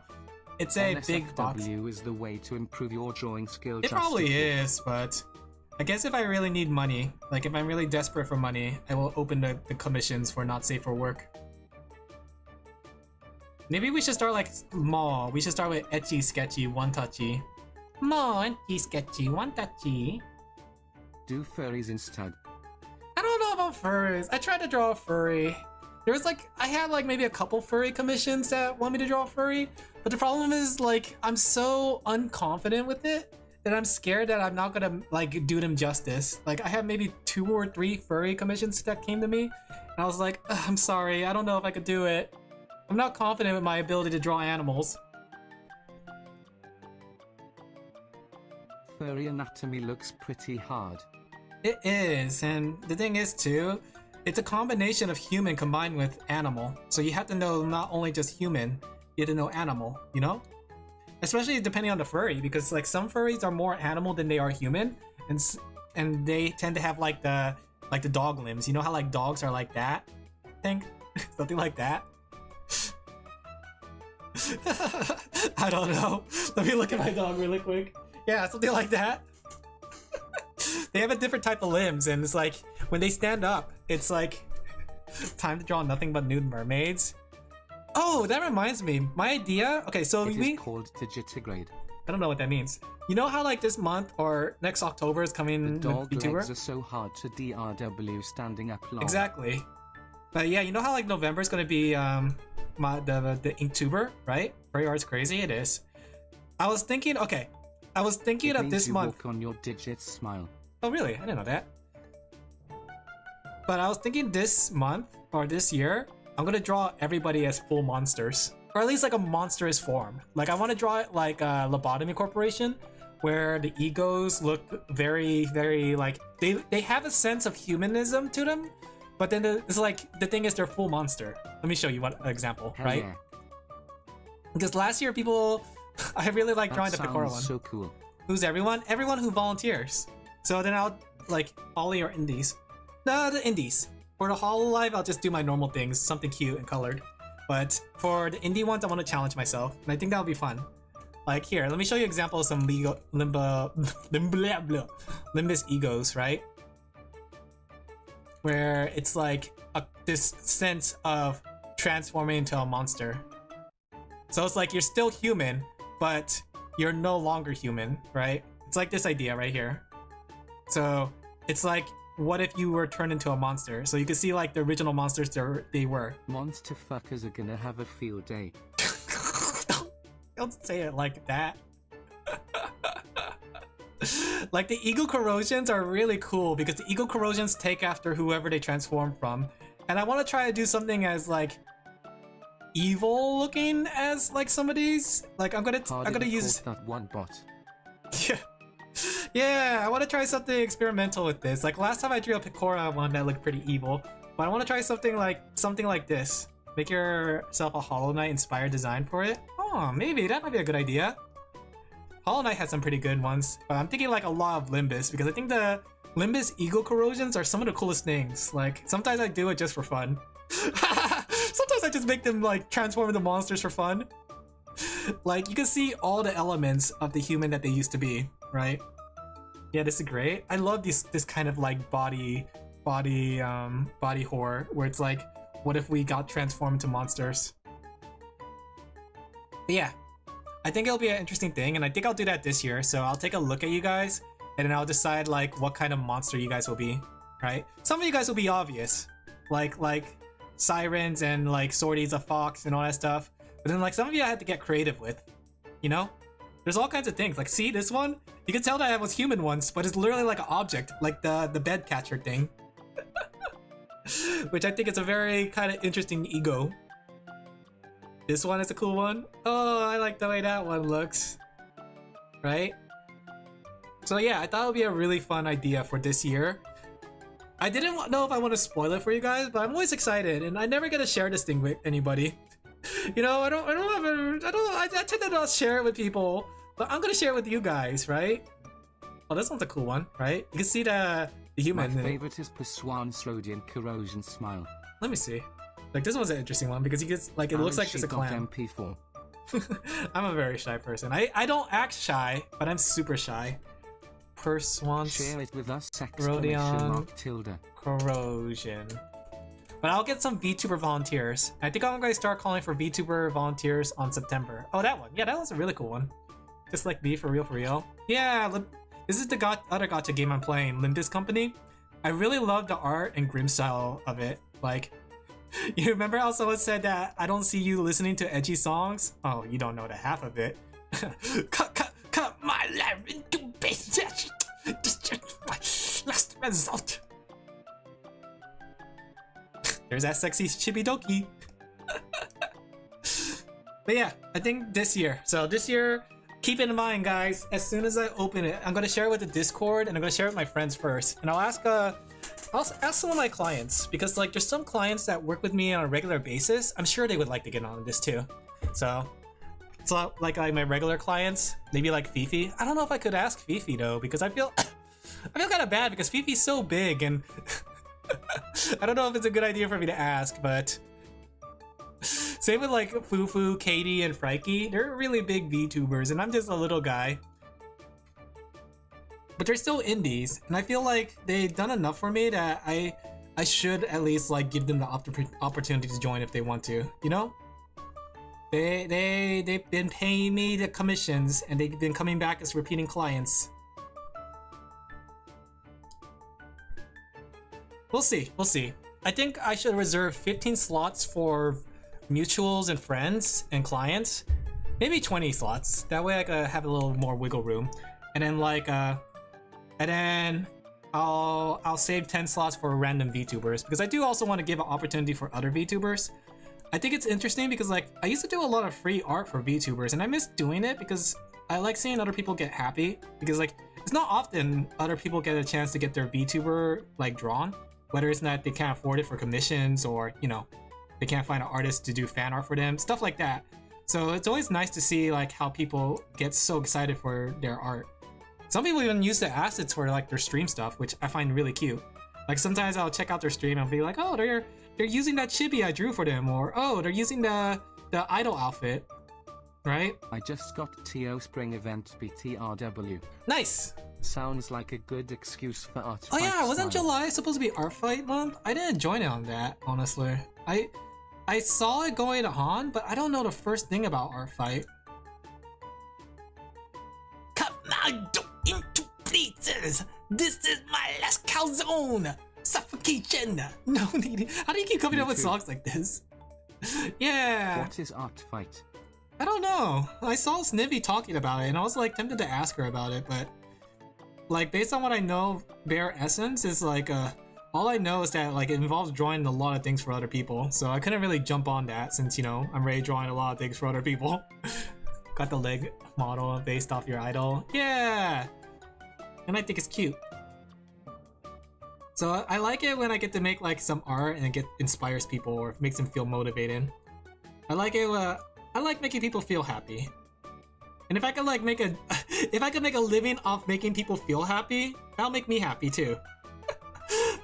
it's a big box. NSFW is the way to improve your drawing skill. It probably is, but I guess if I really need money, like if I'm really desperate for money, I will open the commissions for not safe for work. Maybe we should start like small. We should start with etchy, sketchy, one touchy. More etchy, sketchy, one touchy. Do furries instead. I don't know about furries. I tried to draw a furry. There was like, I had like maybe a couple furry commissions that want me to draw a furry, but the problem is like, I'm so unconfident with it that I'm scared that I'm not gonna like do them justice. Like I had maybe 2 or 3 furry commissions that came to me, and I was like, I'm sorry, I don't know if I could do it. I'm not confident with my ability to draw animals. Furry anatomy looks pretty hard. It is, and the thing is too, it's a combination of human combined with animal. So you have to know not only just human, you have to know animal, you know? Especially depending on the furry, because like some furries are more animal than they are human, and they tend to have like the dog limbs. You know how like dogs are like that? I think something like that. I don't know. Let me look at my dog really quick. Yeah, something like that. They have a different type of limbs, and it's like when they stand up, it's like time to draw nothing but nude mermaids. Oh, that reminds me. My idea. Okay, so It is called digitigrade. I don't know what that means. You know how like this month or next October is coming The dog with VTuber? legs are so hard to DRW standing up long. Exactly. But yeah, you know how like November is gonna be the Inktuber, right? Very art's crazy. It is. I was thinking of this month. Walk on your digits, smile. Oh really? I didn't know that. But I was thinking this month or this year, I'm gonna draw everybody as full monsters. Or at least like a monstrous form. Like I want to draw it like a Lobotomy Corporation, where the egos look very, very like they have a sense of humanism to them, but then it's like the thing is they're full monster. Let me show you one example, Hell right? yeah. Because last year people, I really like drawing the Picora one. So cool. Who's everyone? Everyone who volunteers. So then I'll like all your indies. No, the indies. For the Hololive, I'll just do my normal things, something cute and colored. But for the indie ones, I want to challenge myself, and I think that'll be fun. Like here, let me show you an example of some Limbus egos, right? Where it's like this sense of transforming into a monster. So it's like you're still human, but you're no longer human, right? It's like this idea right here. So it's like, what if you were turned into a monster? So you can see like the original monsters they were. Monster fuckers are gonna have a field day. Don't say it like that. Like the ego corrosions are really cool because the ego corrosions take after whoever they transform from. And I want to try to do something as like evil looking as like some of these. Like I'm gonna use that one bot. Yeah. Yeah, I want to try something experimental with this. Like last time I drew a Picora one that looked pretty evil, but I want to try something like this. Make yourself a Hollow Knight inspired design for it. Oh, maybe that might be a good idea. Hollow Knight has some pretty good ones, but I'm thinking like a lot of Limbus because I think the Limbus ego corrosions are some of the coolest things. Like sometimes I do it just for fun. Sometimes I just make them like transform into monsters for fun. Like you can see all the elements of the human that they used to be, right? Yeah, this is great. I love this kind of like body horror where it's like, what if we got transformed into monsters? But yeah, I think it'll be an interesting thing, and I think I'll do that this year. So I'll take a look at you guys, and then I'll decide like what kind of monster you guys will be, right? Some of you guys will be obvious, like sirens and like Swordy's a fox and all that stuff. But then like some of you I had to get creative with, you know? There's all kinds of things. Like, see this one? You can tell that I was human once, but it's literally like an object, like the bed catcher thing. Which I think is a very kind of interesting ego. This one is a cool one. Oh, I like the way that one looks. Right? So yeah, I thought it would be a really fun idea for this year. I didn't know if I want to spoil it for you guys, but I'm always excited, and I never get to share this thing with anybody. You know, I tend to not share it with people, but I'm gonna share it with you guys, right? Oh, this one's a cool one, right? You can see the human. My favorite is Perswan Slodian Corrosion Smile. Let me see. Like this one's an interesting one because he gets like it looks like there's a clan. MP4. I'm a very shy person. I don't act shy, but I'm super shy. Perswan. Share it with us! Tilde. Corrosion. But I'll get some VTuber volunteers. I think I'm going to start calling for VTuber volunteers on September. Oh, that one. Yeah, that was a really cool one. Just like me, for real. Yeah, this is the other gacha game I'm playing, Limbus Company. I really love the art and grim style of it. Like, you remember how someone said that I don't see you listening to edgy songs? Oh, you don't know the half of it. Cut my life into pieces. This is just my last result. There's that sexy chibi-doki. But yeah, I think this year. So this year, keep it in mind, guys. As soon as I open it, I'm gonna share it with the Discord, and I'm gonna share it with my friends first. And I'll ask some of my clients because like there's some clients that work with me on a regular basis. I'm sure they would like to get on this too. So like my regular clients, maybe like Fifi. I don't know if I could ask Fifi though because I feel kind of bad because Fifi's so big and. I don't know if it's a good idea for me to ask, but same with like Fufu, Katie, and Frikey. They're really big VTubers, and I'm just a little guy. but they're still indies, and I feel like they've done enough for me that I should at least like give them the opportunity to join if they want to, you know? They've been paying me the commissions, and they've been coming back as repeating clients. We'll see, we'll see. I think I should reserve 15 slots for mutuals and friends and clients. Maybe 20 slots. That way I could have a little more wiggle room. And then like I'll save 10 slots for random VTubers, because I do also want to give an opportunity for other VTubers. I think it's interesting because like I used to do a lot of free art for VTubers, and I miss doing it because I like seeing other people get happy, because like it's not often other people get a chance to get their VTuber like drawn, whether it's that they can't afford it for commissions, or you know, they can't find an artist to do fan art for them, stuff like that. So it's always nice to see like how people get so excited for their art. Some people even use the assets for like their stream stuff, which I find really cute. Like sometimes I'll check out their stream and be like, oh, they're using that chibi I drew for them, or oh, they're using the idol outfit, right? I just got TO Spring Event BTRW. Nice. Sounds like a good excuse for art. Oh yeah, wasn't July supposed to be art fight month? I didn't join it on that, honestly. I saw it going on, but I don't know the first thing about art fight. Commando into places. This is my last calzone. Suffocation. No need. How do you keep coming up with songs like this? Yeah. What is art fight? I don't know. I saw Snivy talking about it, and I was like tempted to ask her about it, but like based on what I know, Bare Essence is like all I know is that like it involves drawing a lot of things for other people, so I couldn't really jump on that since, you know, I'm already drawing a lot of things for other people. Got the leg model based off your idol. Yeah! And I think it's cute. So I like it when I get to make like some art and it inspires people or makes them feel motivated. I like it. I like making people feel happy. And if I could like make a living off making people feel happy, that'll make me happy too.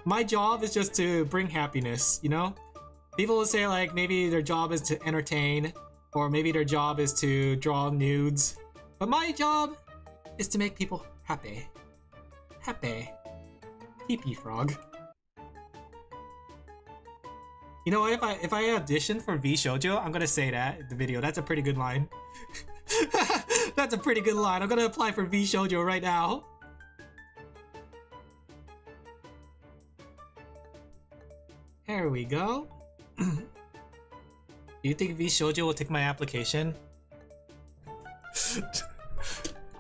My job is just to bring happiness, you know? People will say like maybe their job is to entertain, or maybe their job is to draw nudes. But my job is to make people happy. Happy. Pee-pee frog. You know what, if I audition for V Shoujo, I'm gonna say that in the video. That's a pretty good line. That's a pretty good line. I'm gonna apply for V Shoujo right now. There we go. Do you think V Shoujo will take my application?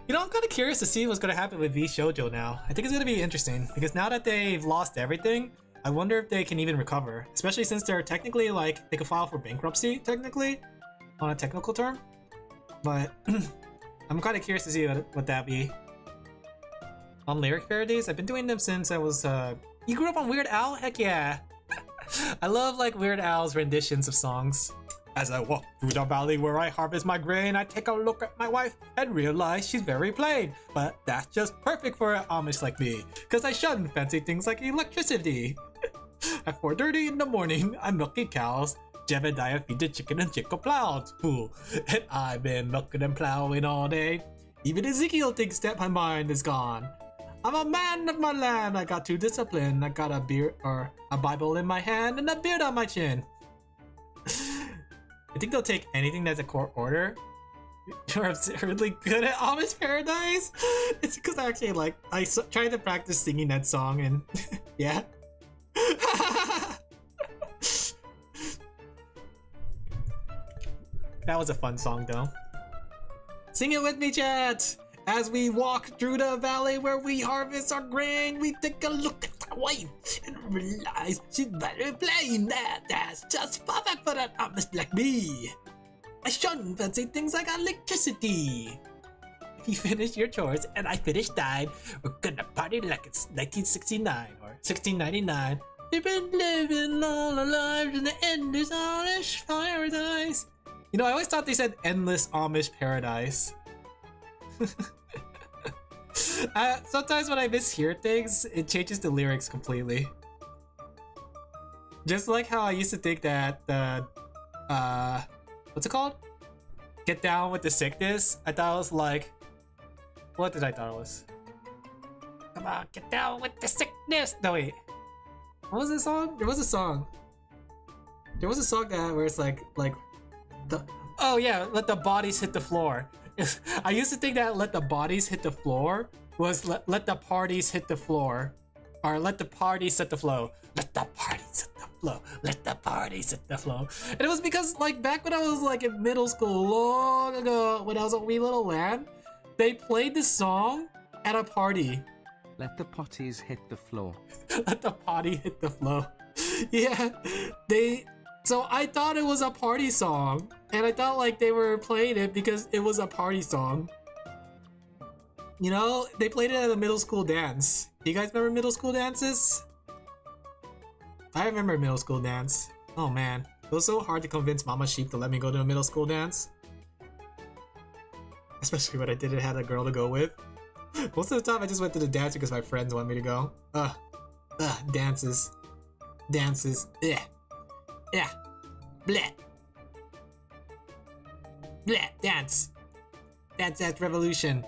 You know, I'm kind of curious to see what's going to happen with V Shoujo now. I think it's going to be interesting, because now that they've lost everything, I wonder if they can even recover. Especially since they're technically, like, they could file for bankruptcy, technically, on a technical term. But I'm kind of curious to see what that be. On lyric parodies, I've been doing them since I was, You grew up on Weird Al? Heck yeah! I love, like, Weird Al's renditions of songs. As I walk through the valley where I harvest my grain, I take a look at my wife and realize she's very plain. But that's just perfect for an Amish like me, cause I shun fancy things like electricity. At 4:30 in the morning, I'm milking cows. Jebediah feed the chicken and Chico plows. Fool. And I've been milking and plowing all day. Even Ezekiel thinks that my mind is gone. I'm a man of my land, I got 2 discipline. I got a beard or a Bible in my hand and a beard on my chin. I think they'll take anything that's a court order. You're absurdly good at Amish Paradise? It's because I actually like, tried to practice singing that song and yeah. That was a fun song though. Sing it with me, chat! As we walk through the valley where we harvest our grain, we take a look at my wife and realize she's very plain. That's just perfect for an Amish like me. I shun fancy things like electricity. If you finish your chores and I finish dine, we're gonna party like it's 1969 or 1699. We've been living all our lives in the endless Amish paradise. You know, I always thought they said endless Amish paradise. Sometimes when I mishear things, it changes the lyrics completely. Just like how I used to think that the what's it called? Get down with the sickness. I thought it was like, what did I thought it was? Come on, get down with the sickness. No, wait. What was this song? There was a song. There was a song that where it's like the. Oh yeah, let the bodies hit the floor. I used to think that let the bodies hit the floor was let the parties hit the floor, or let the parties set the flow. Let the parties set the flow. Let the parties set the flow. And it was because like back when I was like in middle school, long ago, when I was a wee little lad, they played this song at a party. Let the potties hit the floor. Let the potty hit the flow. Yeah, they. So I thought it was a party song, and I thought like they were playing it because it was a party song. You know, they played it at a middle school dance. Do you guys remember middle school dances? I remember middle school dance. Oh man, it was so hard to convince Mama Sheep to let me go to a middle school dance. Especially when I didn't have a girl to go with. Most of the time I just went to the dance because my friends wanted me to go. Dances. Dances. Yeah. Yeah. Bleh. Bleh. Dance. Dance revolution.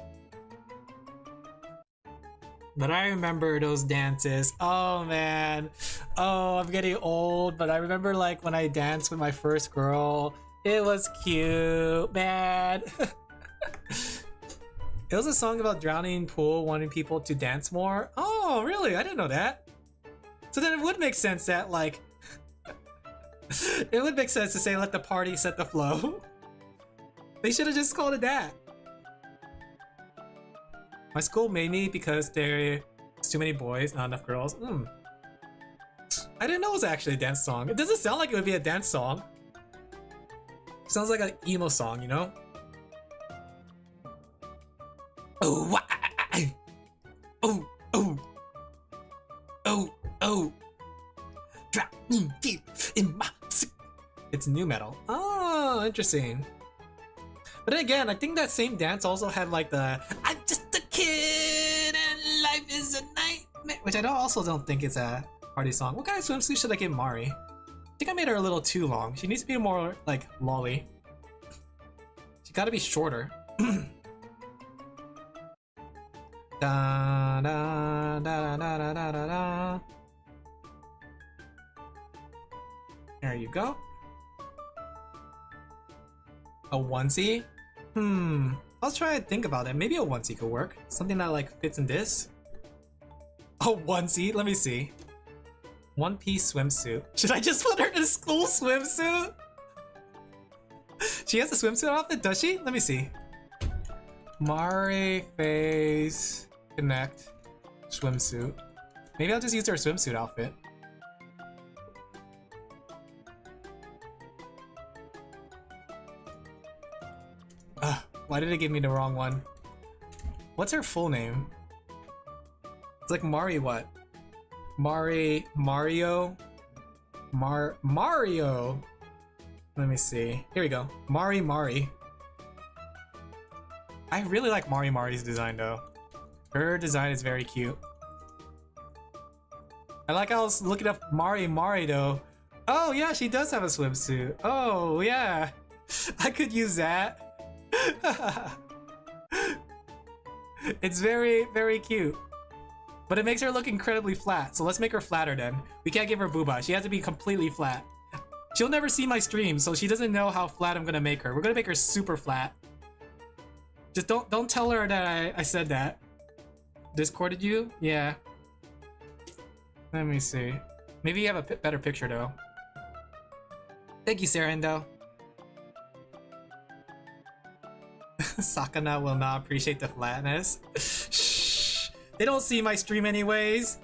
But I remember those dances. Oh man. Oh, I'm getting old, but I remember like when I danced with my first girl. It was cute, man. It was a song about drowning pool, wanting people to dance more. Oh, really? I didn't know that. So then it would make sense that like it would make sense to say let the party set the flow. They should have just called it that. My school made me because there's too many boys, not enough girls. I didn't know it was actually a dance song. It doesn't sound like it would be a dance song. It sounds like an emo song, you know? Oh, oh, oh, oh, oh. Drowning deep in my. It's new metal. Oh, interesting. But then again, I think that same dance also had like the I'm just a kid and life is a nightmare, which I also don't think is a party song. What kind of swimsuit should I give Mari? I think I made her a little too long. She needs to be more like lolly. She gotta be shorter. Da, da, da, da, da, da, da, da. There you go. A onesie? I'll try to think about it. Maybe a onesie could work. Something that like fits in this. A onesie? Let me see. One-piece swimsuit. Should I just put her in a school swimsuit? She has a swimsuit outfit, does she? Let me see. Mari face connect swimsuit. Maybe I'll just use her swimsuit outfit. Why did it give me the wrong one? What's her full name? It's like Mari what? Mario? Mario! Let me see. Here we go. Mari. I really like Mari's design though. Her design is very cute. I like how I was looking up Mari though. Oh yeah, she does have a swimsuit. Oh yeah. I could use that. It's very, very cute. But it makes her look incredibly flat, so let's make her flatter then. We can't give her booba, she has to be completely flat. She'll never see my stream, so she doesn't know how flat I'm gonna make her. We're gonna make her super flat. Just don't tell her that I said that. Discorded you? Yeah. Let me see. Maybe you have a better picture though. Thank you, Sarando. Sakana will not appreciate the flatness. Shh. They don't see my stream anyways.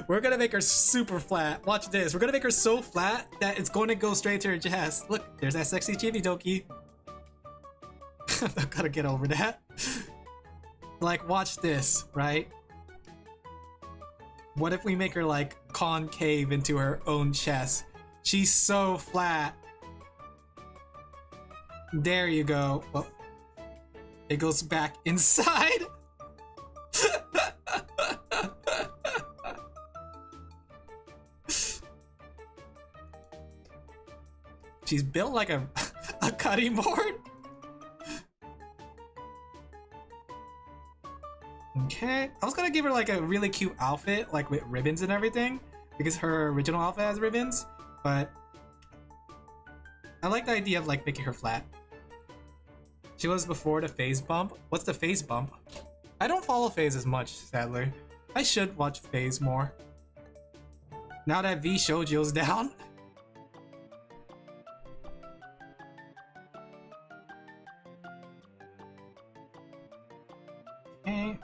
We're gonna make her super flat. Watch this. We're gonna make her so flat that it's going to go straight to her chest. Look, there's that sexy chibi doki. I'm not gonna get over that. Like, watch this, right? What if we make her like concave into her own chest? She's so flat. There you go. Well, it goes back inside. She's built like a cutting board. Okay, I was gonna give her like a really cute outfit, like with ribbons and everything, because her original outfit has ribbons, but I like the idea of like making her flat. She was before the phase bump. What's the phase bump? I don't follow phase as much, sadly. I should watch phase more. Now that V Shoujo's down. Okay.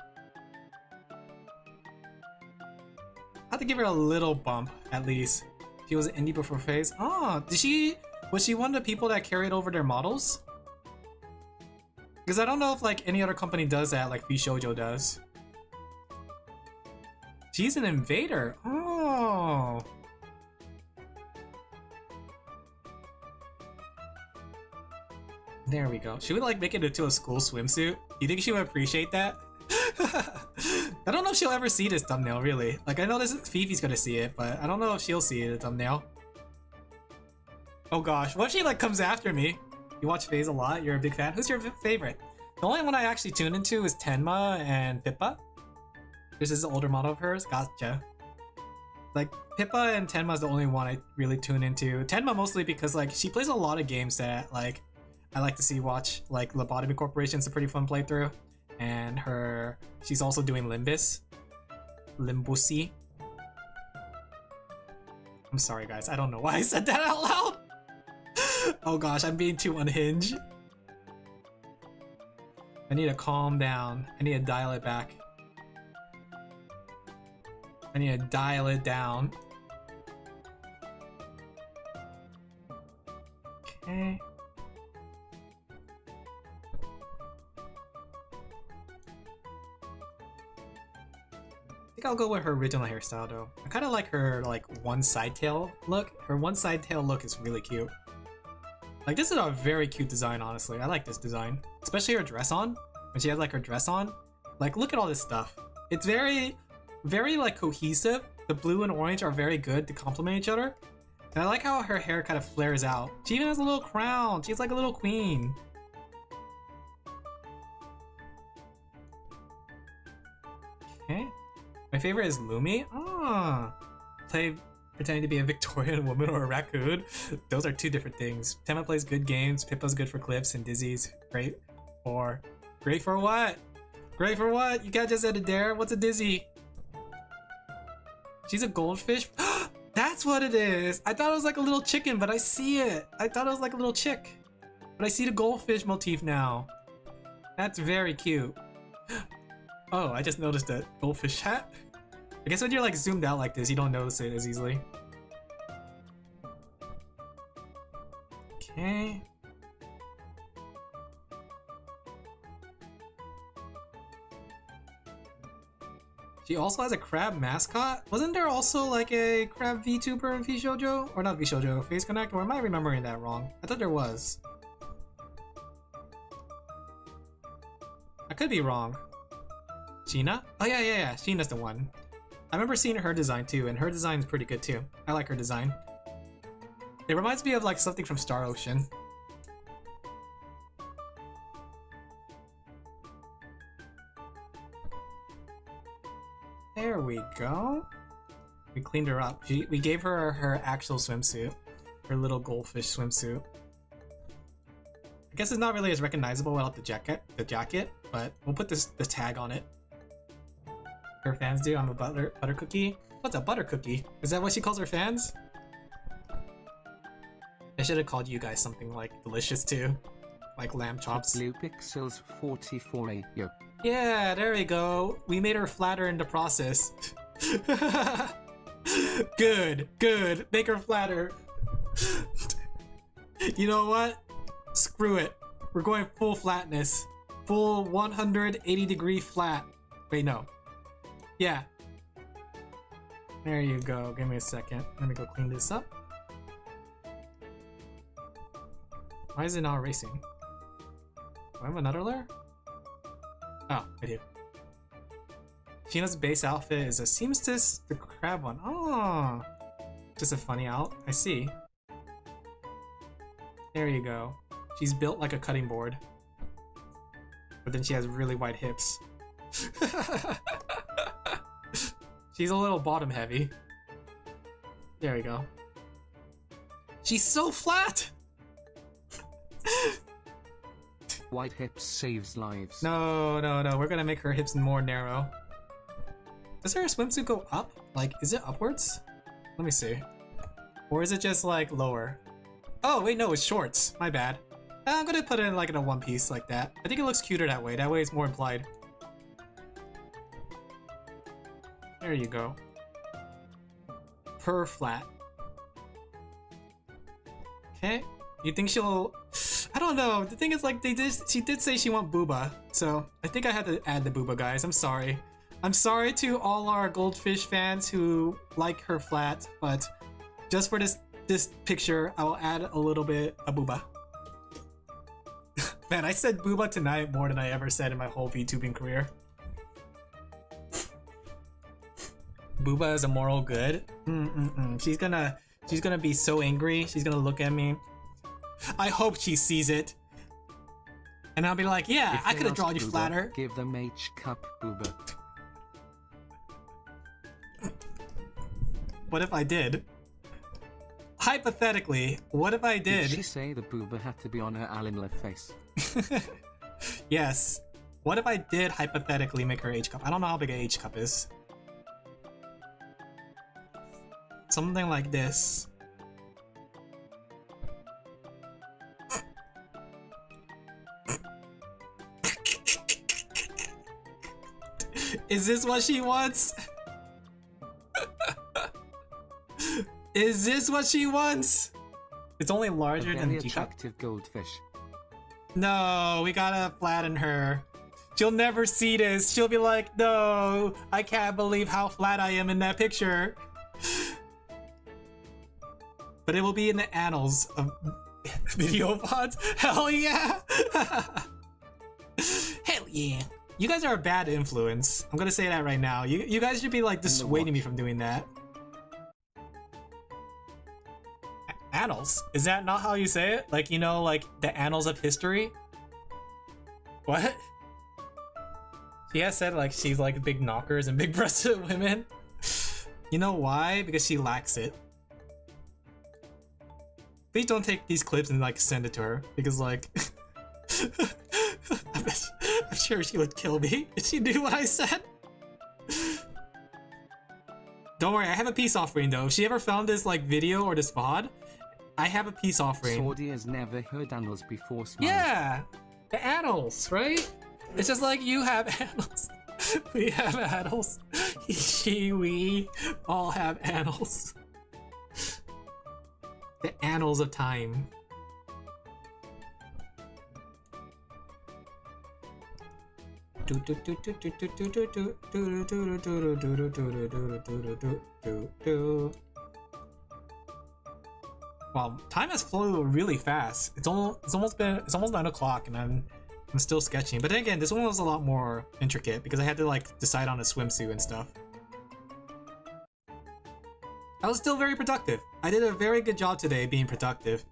I have to give her a little bump, at least. She was an indie before phase. Oh, was she one of the people that carried over their models? Because I don't know if like any other company does that like V Shoujo does. She's an invader. Oh. There we go. She would like make it into a school swimsuit. You think she would appreciate that? I don't know if she'll ever see this thumbnail, really. Like, I know this is Fifi's gonna see it, but I don't know if she'll see the thumbnail. Oh gosh, what if she like comes after me? You watch FaZe a lot, you're a big fan. Who's your favorite? The only one I actually tune into is Tenma and Pippa. This is an older model of hers. Gotcha. Like, Pippa and Tenma is the only one I really tune into. Tenma mostly because like she plays a lot of games that like I like to see watch. Like Lobotomy Corporation's a pretty fun playthrough. And she's also doing Limbus. Limbusi. I'm sorry guys, I don't know why I said that out loud. Oh gosh, I'm being too unhinged. I need to calm down. I need to dial it back. I need to dial it down. Okay. I think I'll go with her original hairstyle though. I kind of like her like one side tail look. Her one side tail look is really cute. Like this is a very cute design, honestly. I like this design. Especially her dress on. When she has like her dress on. Like look at all this stuff. It's very like cohesive. The blue and orange are very good to complement each other. And I like how her hair kind of flares out. She even has a little crown. She's like a little queen. Okay. My favorite is Lumi. Ah. Play pretending to be a Victorian woman or a raccoon. Those are two different things. Tenma plays good games. Pippa's good for clips and Dizzy's great for what? Great for what? You guys just said it there. What's a Dizzy? She's a goldfish. That's what it is. I thought it was like a little chicken, but I see it. I thought it was like a little chick, but I see the goldfish motif now. That's very cute. Oh, I just noticed that goldfish hat. I guess when you're like zoomed out like this, you don't notice it as easily. Okay. She also has a crab mascot? Wasn't there also like a crab VTuber in VShoujo? Or not VShoujo, Phase Connect? Or am I remembering that wrong? I thought there was. I could be wrong. Sheena? Oh yeah, Sheena's the one. I remember seeing her design too, and her design is pretty good too. I like her design. It reminds me of like something from Star Ocean. There we go. We cleaned her up. We gave her her actual swimsuit. Her little goldfish swimsuit. I guess it's not really as recognizable without the jacket, but we'll put the tag on it. Her fans do. I'm a butter cookie. What's a butter cookie? Is that what she calls her fans? I should have called you guys something like delicious too, like lamb chops. Blue Pixels 44A. Yo. Yeah, there we go. We made her flatter in the process. Good. Make her flatter. You know what? Screw it. We're going full flatness. Full 180-degree flat. Wait, no. Yeah. There you go. Give me a second. Let me go clean this up. Why is it not erasing? Do I have another layer? Oh, I do. Sheena's base outfit is a seamstress, the crab one. Oh, just a funny out. I see. There you go. She's built like a cutting board, but then she has really wide hips. She's a little bottom heavy. There we go. She's so flat! Wide hips saves lives. No, no, no. We're gonna make her hips more narrow. Does her swimsuit go up? Like, is it upwards? Let me see. Or is it just like lower? Oh, wait, no, it's shorts. My bad. I'm gonna put it in like in a one piece like that. I think it looks cuter that way. That way it's more implied. There you go. Per flat. Okay. You think she'll... I don't know. The thing is, like, she did say she want booba. So, I think I had to add the booba, guys. I'm sorry. I'm sorry to all our goldfish fans who like her flat, but just for this picture, I will add a little bit of booba. Man, I said booba tonight more than I ever said in my whole VTubing career. Booba is a moral good. She's gonna be so angry. She's gonna look at me. I hope she sees it. And I'll be like, yeah, If I they could have ask drawn you booba, flatter. Give them H cup booba. What if I did? Hypothetically, what if I did? Did she say the booba had to be on her Alin Laphel face? Yes. What if I did hypothetically make her H cup? I don't know how big a H cup is. Something like this. Is this what she wants? Is this what she wants? It's only larger A than very the teacup. attractive goldfish. No, we gotta flatten her. She'll never see this. She'll be like, no, I can't believe how flat I am in that picture. But it will be in the annals of video pods. Hell yeah! Hell yeah! You guys are a bad influence. I'm gonna say that right now. You guys should be like dissuading me from doing that. Annals? Is that not how you say it? Like, you know, like the annals of history? What? She has said like she's like big knockers and big breasted women. You know why? Because she lacks it. Please don't take these clips and like send it to her, because like I'm sure she would kill me if she knew what I said. Don't worry, I have a peace offering though. If she ever found this like video or this VOD, I have a peace offering. Saudi has never heard annals before. Smile. Yeah, the annals, right? It's just like you have annals. We have annals. He, she, we all have annals. The annals of time. Wow, time has flown really fast. It's almost 9 o'clock and I'm still sketching. But then again, this one was a lot more intricate because I had to like decide on a swimsuit and stuff. I was still very productive. I did a very good job today being productive.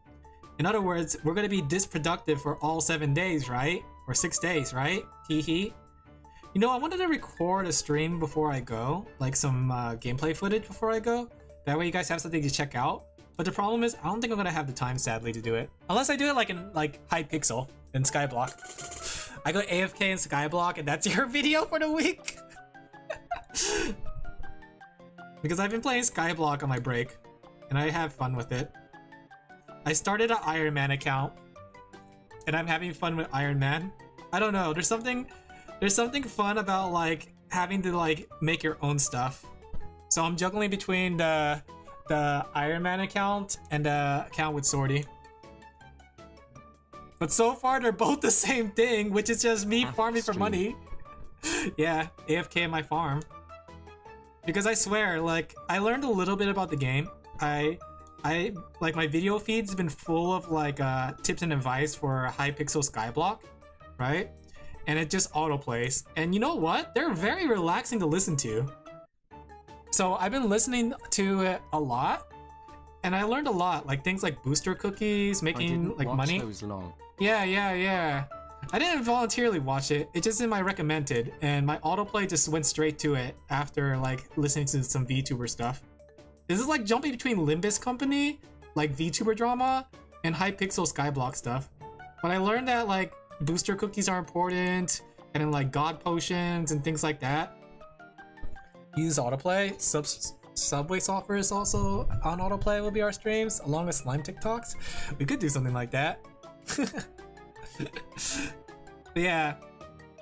In other words, we're gonna be this productive for all 7 days, right? Or 6 days, right? Hee hee. You know, I wanted to record a stream before I go, like some gameplay footage before I go. That way you guys have something to check out. But the problem is, I don't think I'm gonna have the time, sadly, to do it. Unless I do it like in Hypixel in Skyblock. I go AFK in Skyblock and that's your video for the week. Because I've been playing Skyblock on my break, and I have fun with it. I started an Iron Man account, and I'm having fun with Iron Man. I don't know, there's something fun about like having to like make your own stuff. So I'm juggling between the Iron Man account and the account with Swordy. But so far they're both the same thing, which is just me farming for money. Yeah, AFK in my farm. Because I swear, like, I learned a little bit about the game. I like, my video feed's been full of like tips and advice for Hypixel Skyblock, right? And it just autoplays. And you know what? They're very relaxing to listen to. So I've been listening to it a lot, and I learned a lot, like things like booster cookies, making like money. Those long. Yeah. I didn't voluntarily watch it. It's just in my recommended, and my autoplay just went straight to it after like listening to some VTuber stuff. This is like jumping between Limbus Company, like VTuber drama, and Hypixel Skyblock stuff. But I learned that like booster cookies are important, and then like god potions and things like that. Use autoplay. Subway software is also on autoplay. Will be our streams along with slime TikToks. We could do something like that. Yeah,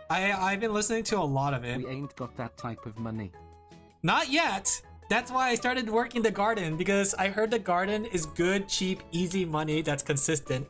I've been listening to a lot of it. We ain't got that type of money. Not yet. That's why I started working the garden, because I heard the garden is good, cheap, easy money that's consistent,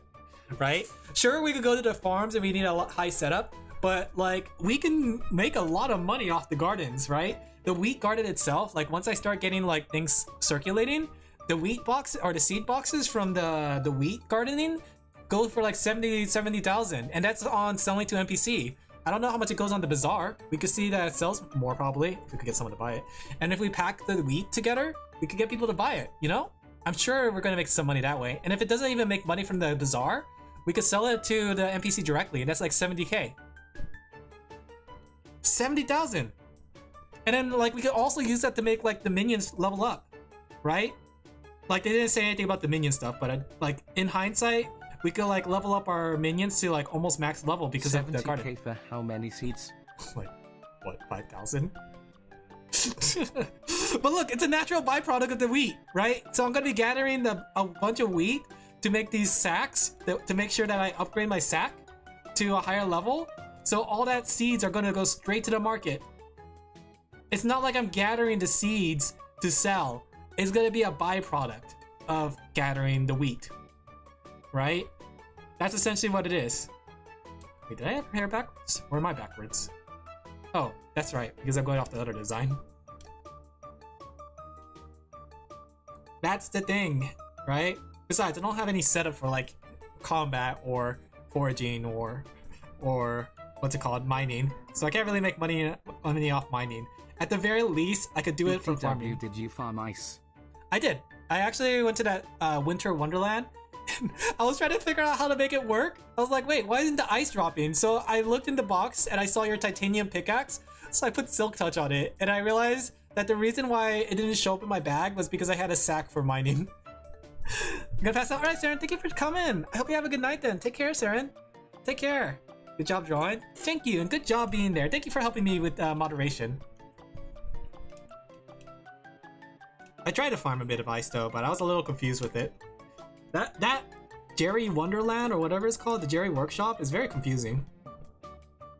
right? Sure, we could go to the farms and we need a high setup, but like we can make a lot of money off the gardens, right? The wheat garden itself, like once I start getting like things circulating, the wheat box or the seed boxes from the wheat gardening go for like 70,000, and that's on selling to NPC. I don't know how much it goes on the bazaar. We could see that it sells more probably if we could get someone to buy it. And if we pack the wheat together, we could get people to buy it, you know? I'm sure we're gonna make some money that way. And if it doesn't even make money from the bazaar, we could sell it to the NPC directly, and that's like 70k. 70,000. And then like we could also use that to make like the minions level up, right? Like they didn't say anything about the minion stuff, but like in hindsight, we could like level up our minions to like almost max level because of the garden. 70k for how many seeds? Like, what, 5,000? But look, it's a natural byproduct of the wheat, right? So I'm gonna be gathering a bunch of wheat to make these sacks, to make sure that I upgrade my sack to a higher level. So all that seeds are gonna go straight to the market. It's not like I'm gathering the seeds to sell. It's gonna be a byproduct of gathering the wheat. Right? That's essentially what it is. Wait, did I have hair backwards? Or am I backwards? Oh, that's right, because I'm going off the other design. That's the thing, right? Besides, I don't have any setup for like combat or foraging or what's it called, mining. So I can't really make money off mining. At the very least, I could do it from farming. Did you farm ice? I did. I actually went to that Winter Wonderland. I was trying to figure out how to make it work. I was like, wait, why isn't the ice dropping? So I looked in the box and I saw your titanium pickaxe. So I put silk touch on it, and I realized that the reason why it didn't show up in my bag was because I had a sack for mining. I'm gonna pass out. All right, Saren, thank you for coming. I hope you have a good night then. Take care, Saren. Take care. Good job drawing. Thank you, and good job being there. Thank you for helping me with moderation. I tried to farm a bit of ice though, but I was a little confused with it. That Jerry Wonderland or whatever it's called, the Jerry Workshop, is very confusing.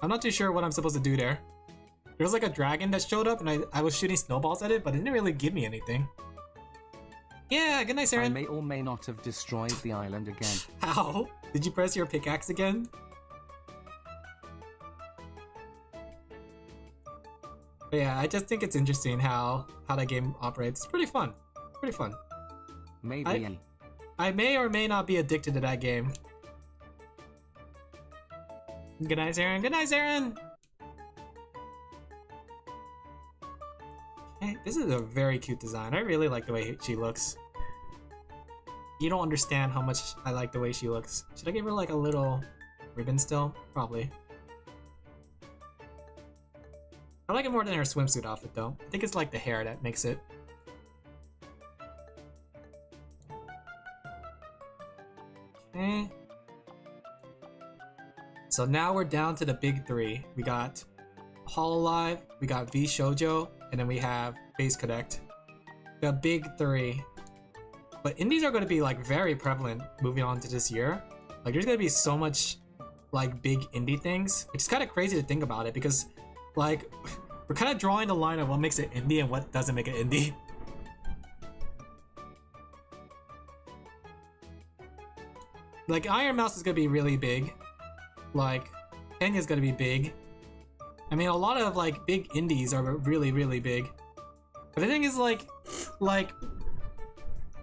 I'm not too sure what I'm supposed to do there. There was like a dragon that showed up and I was shooting snowballs at it, but it didn't really give me anything. Yeah, good night, Saren. I may or may not have destroyed the island again. How? Did you press your pickaxe again? But yeah, I just think it's interesting how that game operates. It's pretty fun. Pretty fun. Maybe. I may or may not be addicted to that game. Good night, Saren. Good night, Saren! Hey, this is a very cute design. I really like the way she looks. You don't understand how much I like the way she looks. Should I give her like a little ribbon still? Probably. I like it more than her swimsuit outfit though. I think it's like the hair that makes it. Okay. So now we're down to the big three. We got Hololive, we got V Shoujo, and then we have Base Connect. The big three. But indies are going to be like very prevalent moving on to this year. Like there's going to be so much like big indie things. It's kind of crazy to think about it because like we're kind of drawing the line of what makes it indie and what doesn't make it indie. Like Iron Mouse is going to be really big. Like Kenya's going to be big. I mean, a lot of like big indies are really, really big. But the thing is like,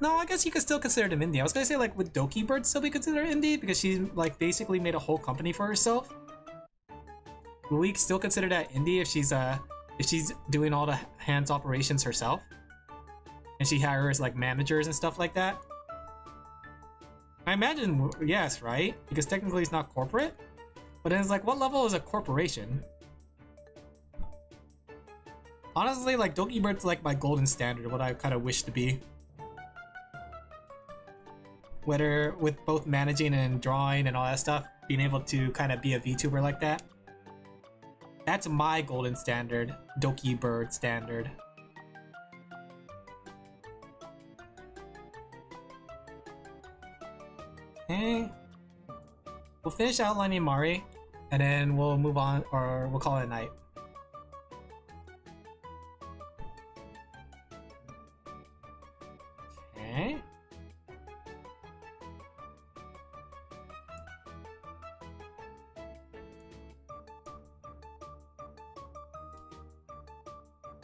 no, I guess you could still consider them indie. I was gonna say like, would Doki Bird still be considered indie because she like basically made a whole company for herself? Would we still consider that indie if she's doing all the hands operations herself, and she hires like managers and stuff like that? I imagine yes, right? Because technically it's not corporate. But then it's like, what level is a corporation? Honestly, like, Dokibird's like my golden standard, what I kind of wish to be. Whether with both managing and drawing and all that stuff, being able to kind of be a VTuber like that. That's my golden standard, Dokibird standard. Okay. We'll finish outlining Mari, and then we'll move on, or we'll call it a night. Okay.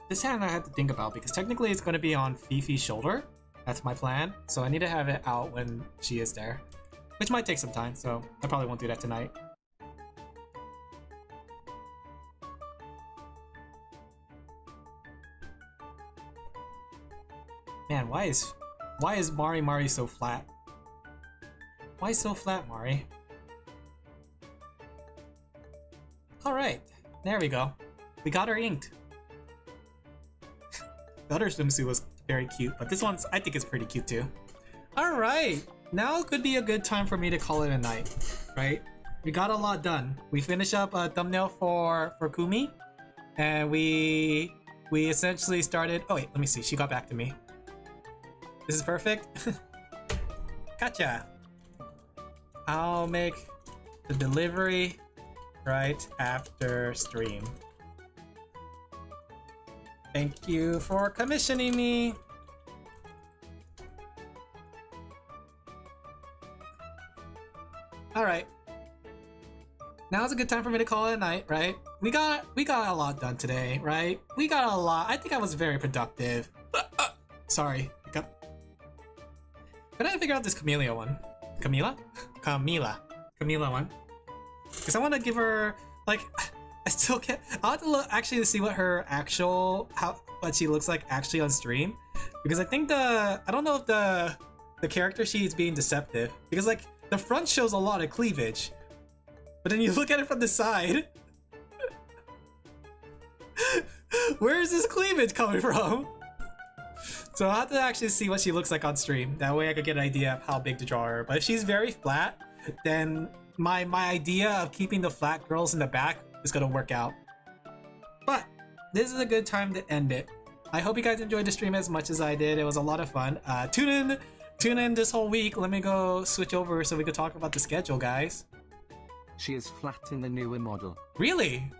This hand I have to think about because technically it's going to be on Fifi's shoulder. That's my plan. So I need to have it out when she is there. Which might take some time, so I probably won't do that tonight. Man, why is Mari so flat? Why so flat, Mari? Alright, there we go. We got her inked. The other swimsuit was very cute, but this one's, I think, is pretty cute too. Alright, now could be a good time for me to call it a night, right? We got a lot done. We finished up a thumbnail for Kumi, and we essentially started. Oh wait, let me see. She got back to me. This is perfect. Gotcha. I'll make the delivery right after stream. Thank you for commissioning me. All right. Now's a good time for me to call it a night, right? We got a lot done today, right? We got a lot. I think I was very productive. Sorry. Hiccup. But I didn't figure out this Camellia one. Camila one. Because I want to give her, like, I still can't. I'll have to look actually to see what her actual what she looks like actually on stream, because I think I don't know if the character sheet is being deceptive, because like the front shows a lot of cleavage, but then you look at it from the side. Where is this cleavage coming from? So I'll have to actually see what she looks like on stream. That way I could get an idea of how big to draw her. But if she's very flat, then my idea of keeping the flat girls in the back is gonna work out. But this is a good time to end it. I hope you guys enjoyed the stream as much as I did. It was a lot of fun. Tune in this whole week. Let me go switch over so we could talk about the schedule, guys. She is flat in the newer model. Really?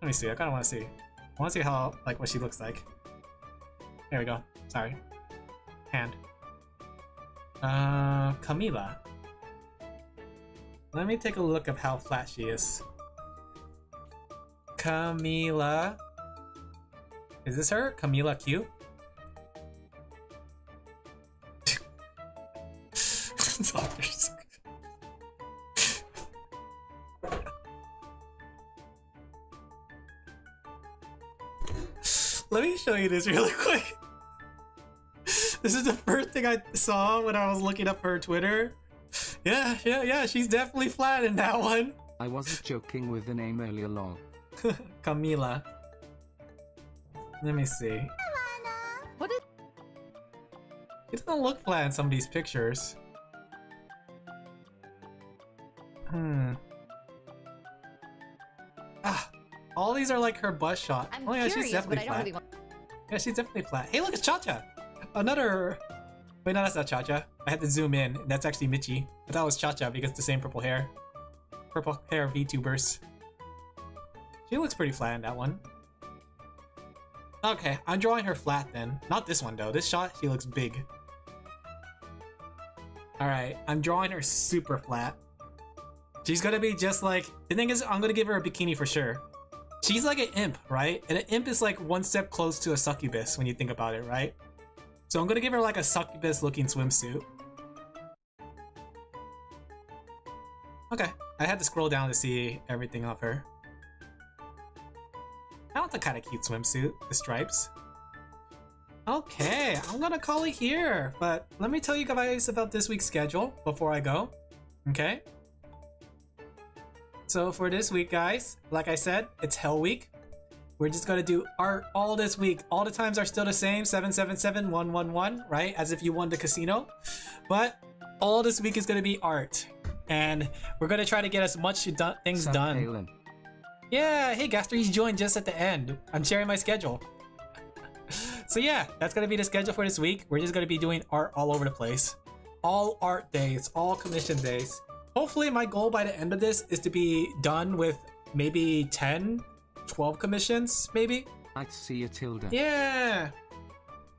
Let me see. I kind of want to see. I want to see how, like, what she looks like. There we go. Sorry. Hand. Camila. Let me take a look of how flat she is. Camila. Is this her? Camila Q? Let me show you this really quick. This is the first thing I saw when I was looking up her Twitter. Yeah, she's definitely flat in that one. I wasn't joking with the name earlier, lol. Camila. Let me see. What is? It doesn't look flat in some of these pictures. All these are like her butt shot. I'm oh yeah, curious, she's definitely but I don't flat. really want. Yeah, she's definitely flat. Hey, look, it's Cha-Cha! Another... Wait, no, that's not Cha-Cha. I had to zoom in. That's actually Michi. I thought it was Cha-Cha because it's the same purple hair. Purple hair VTubers. She looks pretty flat in that one. Okay, I'm drawing her flat then. Not this one though. This shot, she looks big. Alright, I'm drawing her super flat. She's gonna be just like... The thing is, I'm gonna give her a bikini for sure. She's like an imp, right? And an imp is like one step close to a succubus when you think about it, right? So I'm gonna give her like a succubus looking swimsuit. Okay, I had to scroll down to see everything of her. That was a kind of cute swimsuit, the stripes. Okay, I'm gonna call it here, but let me tell you guys about this week's schedule before I go, okay? So for this week, guys, like I said, it's Hell Week. We're just gonna do art all this week. All the times are still the same, 777111, right? As if you won the casino. But all this week is gonna be art. And we're gonna try to get as much things done. Alin. Yeah, hey Gaster, he's joined just at the end. I'm sharing my schedule. So yeah, that's gonna be the schedule for this week. We're just gonna be doing art all over the place. All art days, all commission days. Hopefully my goal by the end of this is to be done with maybe 10, 12 commissions, maybe? I see you, Tilda. Yeah!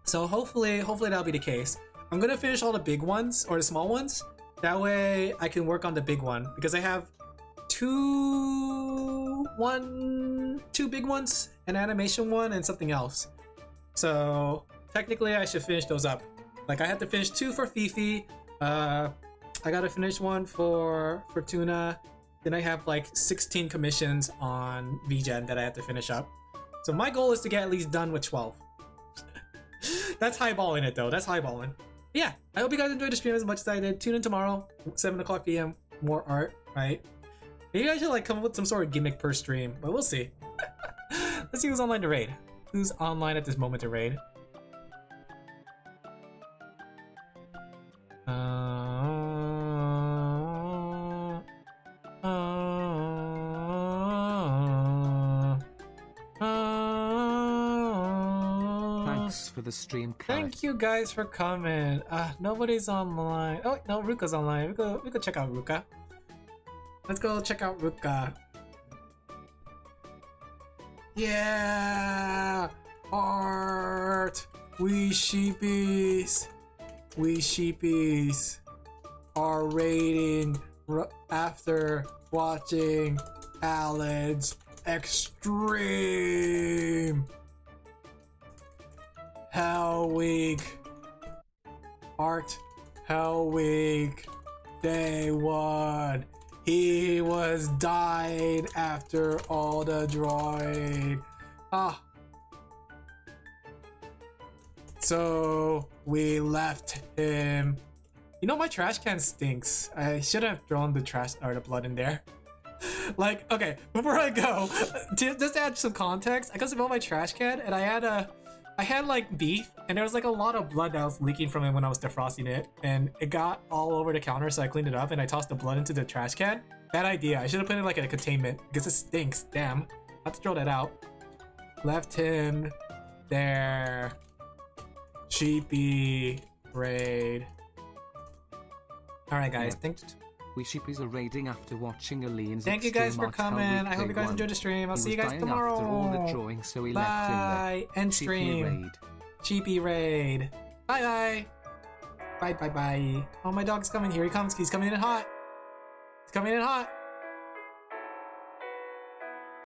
So hopefully that'll be the case. I'm gonna finish all the big ones, or the small ones. That way I can work on the big one. Because I have two big ones, an animation one, and something else. So technically I should finish those up. Like I had to finish 2 for Fifi. I gotta finish one for Fortuna. Then I have like 16 commissions on VGen that I have to finish up. So my goal is to get at least done with 12. That's highballing it though, that's highballing. Yeah, I hope you guys enjoyed the stream as much as I did. Tune in tomorrow, 7 o'clock PM, more art, right? Maybe I should like come up with some sort of gimmick per stream, but we'll see. Let's see who's online to raid. Who's online at this moment to raid? Thanks for the stream, Carrot. Thank you guys for coming. Nobody's online. Oh no, Ruka's online. We go check out Ruka. Let's go check out Ruka. Yeah, art. We sheepies are raiding after watching Alan's extreme Hell Week art. Hell Week day 1. He was dying after all the drawing. So we left him. You know, my trash can stinks. I should have thrown the trash or the blood in there. Like, okay, before I go, just to add some context, I got to smell my trash can and I had like beef and there was like a lot of blood that was leaking from it when I was defrosting it, and it got all over the counter, so I cleaned it up and I tossed the blood into the trash can. Bad idea. I should have put it like in a containment because it stinks. Damn. I have to throw that out. Left him there. Sheepy raid. Alright guys, We sheepies are raiding after watching Alin's thank you guys for extreme art coming. Hell Week I hope you guys day enjoyed the stream. I'll He see you was guys dying tomorrow. After all the drawing, so he left him Bye. there. End Sheepy stream. raid. Cheapy raid. Bye bye. Bye bye bye. Oh, my dog's coming. Here he comes. He's coming in hot. He's coming in hot.